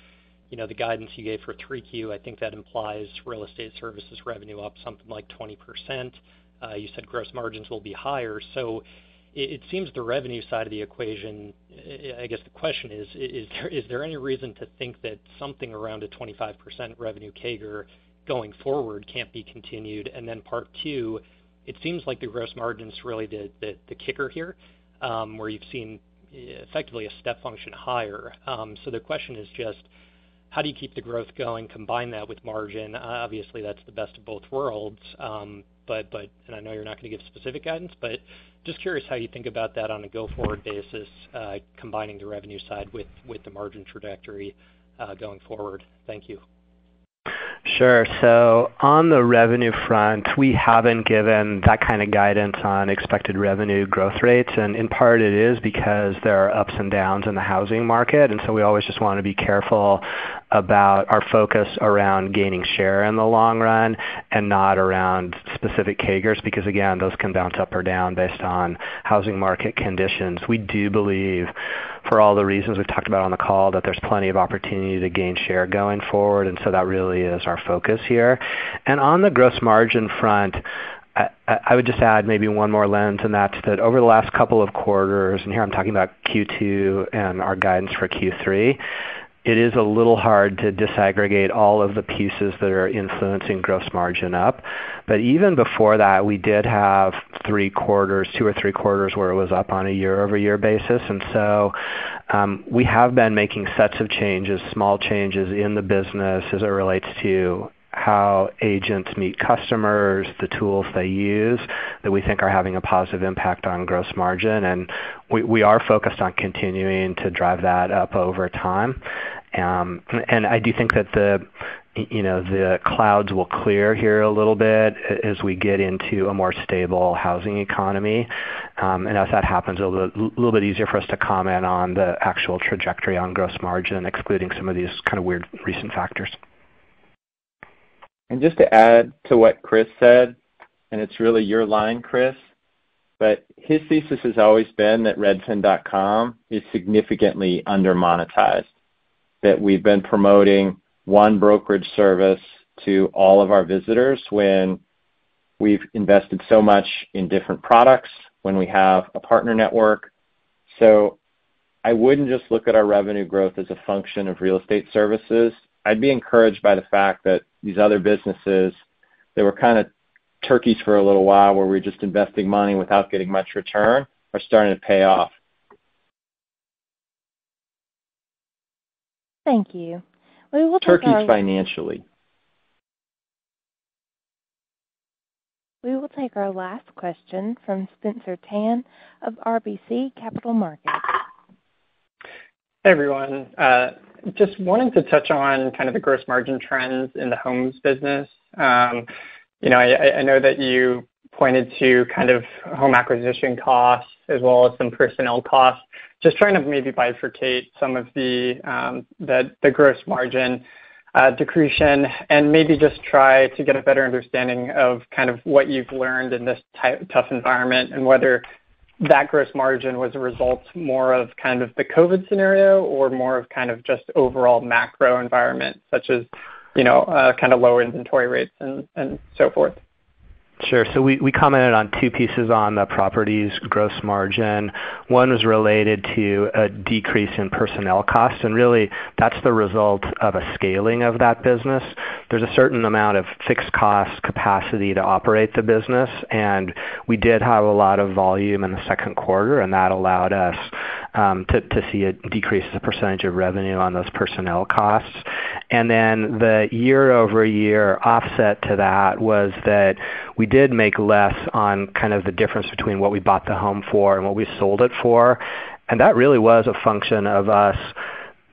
the guidance you gave for 3Q, I think that implies real estate services revenue up something like 20%. You said gross margins will be higher. So it seems the revenue side of the equation, I guess the question is there any reason to think that something around a 25% revenue CAGR going forward can't be continued? And then part two, it seems like the gross margin's really the kicker here, where you've seen effectively a step function higher. So the question is just, how do you keep the growth going, combine that with margin? Obviously, that's the best of both worlds, but and I know you're not going to give specific guidance, but just curious how you think about that on a go-forward basis, combining the revenue side with the margin trajectory going forward. Thank you. Sure. So on the revenue front, we haven't given that kind of guidance on expected revenue growth rates, and in part it is because there are ups and downs in the housing market, and so we always just want to be careful about our focus around gaining share in the long run and not around specific CAGRs, because again, those can bounce up or down based on housing market conditions. We do believe, for all the reasons we've talked about on the call, that there's plenty of opportunity to gain share going forward, and so that really is our focus here. And on the gross margin front, I would just add maybe one more lens, and that's that over the last couple of quarters, and here I'm talking about Q2 and our guidance for Q3, it is a little hard to disaggregate all of the pieces that are influencing gross margin up. But even before that, we did have 2 or 3 quarters where it was up on a year-over-year basis. And so we have been making sets of changes, small changes in the business as it relates to how agents meet customers, the tools they use, that we think are having a positive impact on gross margin. And we are focused on continuing to drive that up over time. And I do think that the clouds will clear here a little bit as we get into a more stable housing economy. And as that happens, it'll be a little bit easier for us to comment on the actual trajectory on gross margin, excluding some of these kind of weird recent factors. And just to add to what Chris said, and it's really your line, Chris, but his thesis has always been that Redfin.com is significantly under-monetized, that we've been promoting one brokerage service to all of our visitors when we've invested so much in different products, when we have a partner network. So I wouldn't just look at our revenue growth as a function of real estate services. I'd be encouraged by the fact that these other businesses, they were kind of turkeys for a little while where we're just investing money without getting much return, are starting to pay off. Thank you. We will Turkeys financially. We will take our last question from Spencer Tan of RBC Capital Markets. Hey, everyone. Just wanting to touch on kind of the gross margin trends in the homes business. I know that you pointed to kind of home acquisition costs as well as some personnel costs. Just trying to maybe bifurcate some of the gross margin decretion and maybe just try to get a better understanding of kind of what you've learned in this tough environment and whether that gross margin was a result more of kind of the COVID scenario or more of kind of just overall macro environment, such as, kind of lower inventory rates and so forth. Sure. So we commented on 2 pieces on the property's gross margin. One was related to a decrease in personnel costs, and really that's the result of a scaling of that business. There's a certain amount of fixed cost capacity to operate the business, and we did have a lot of volume in the second quarter, and that allowed us to see a decrease as a percentage of revenue on those personnel costs. And then the year-over-year offset to that was that we did make less on kind of the difference between what we bought the home for and what we sold it for. And that really was a function of us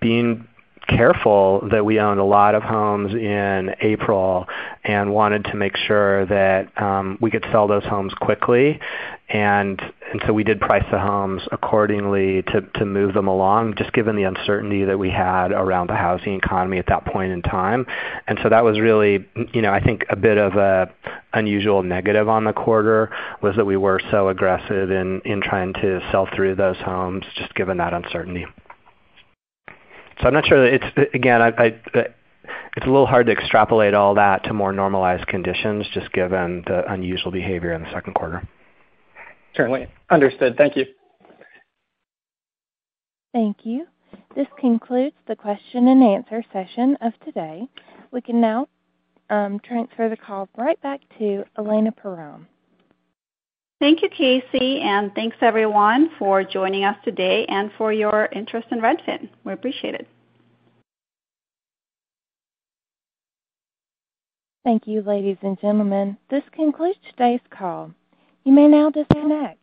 being careful that we owned a lot of homes in April and wanted to make sure that we could sell those homes quickly. And so we did price the homes accordingly to move them along, just given the uncertainty that we had around the housing economy at that point in time. And so that was really, I think a bit of a unusual negative on the quarter was that we were so aggressive in trying to sell through those homes, just given that uncertainty. So I'm not sure that it's a little hard to extrapolate all that to more normalized conditions, just given the unusual behavior in the second quarter. Certainly. Understood. Thank you. Thank you. This concludes the question and answer session of today. We can now transfer the call right back to Elena Perron. Thank you, Casey, and thanks everyone for joining us today and for your interest in Redfin. We appreciate it. Thank you, ladies and gentlemen. This concludes today's call. You may now disconnect.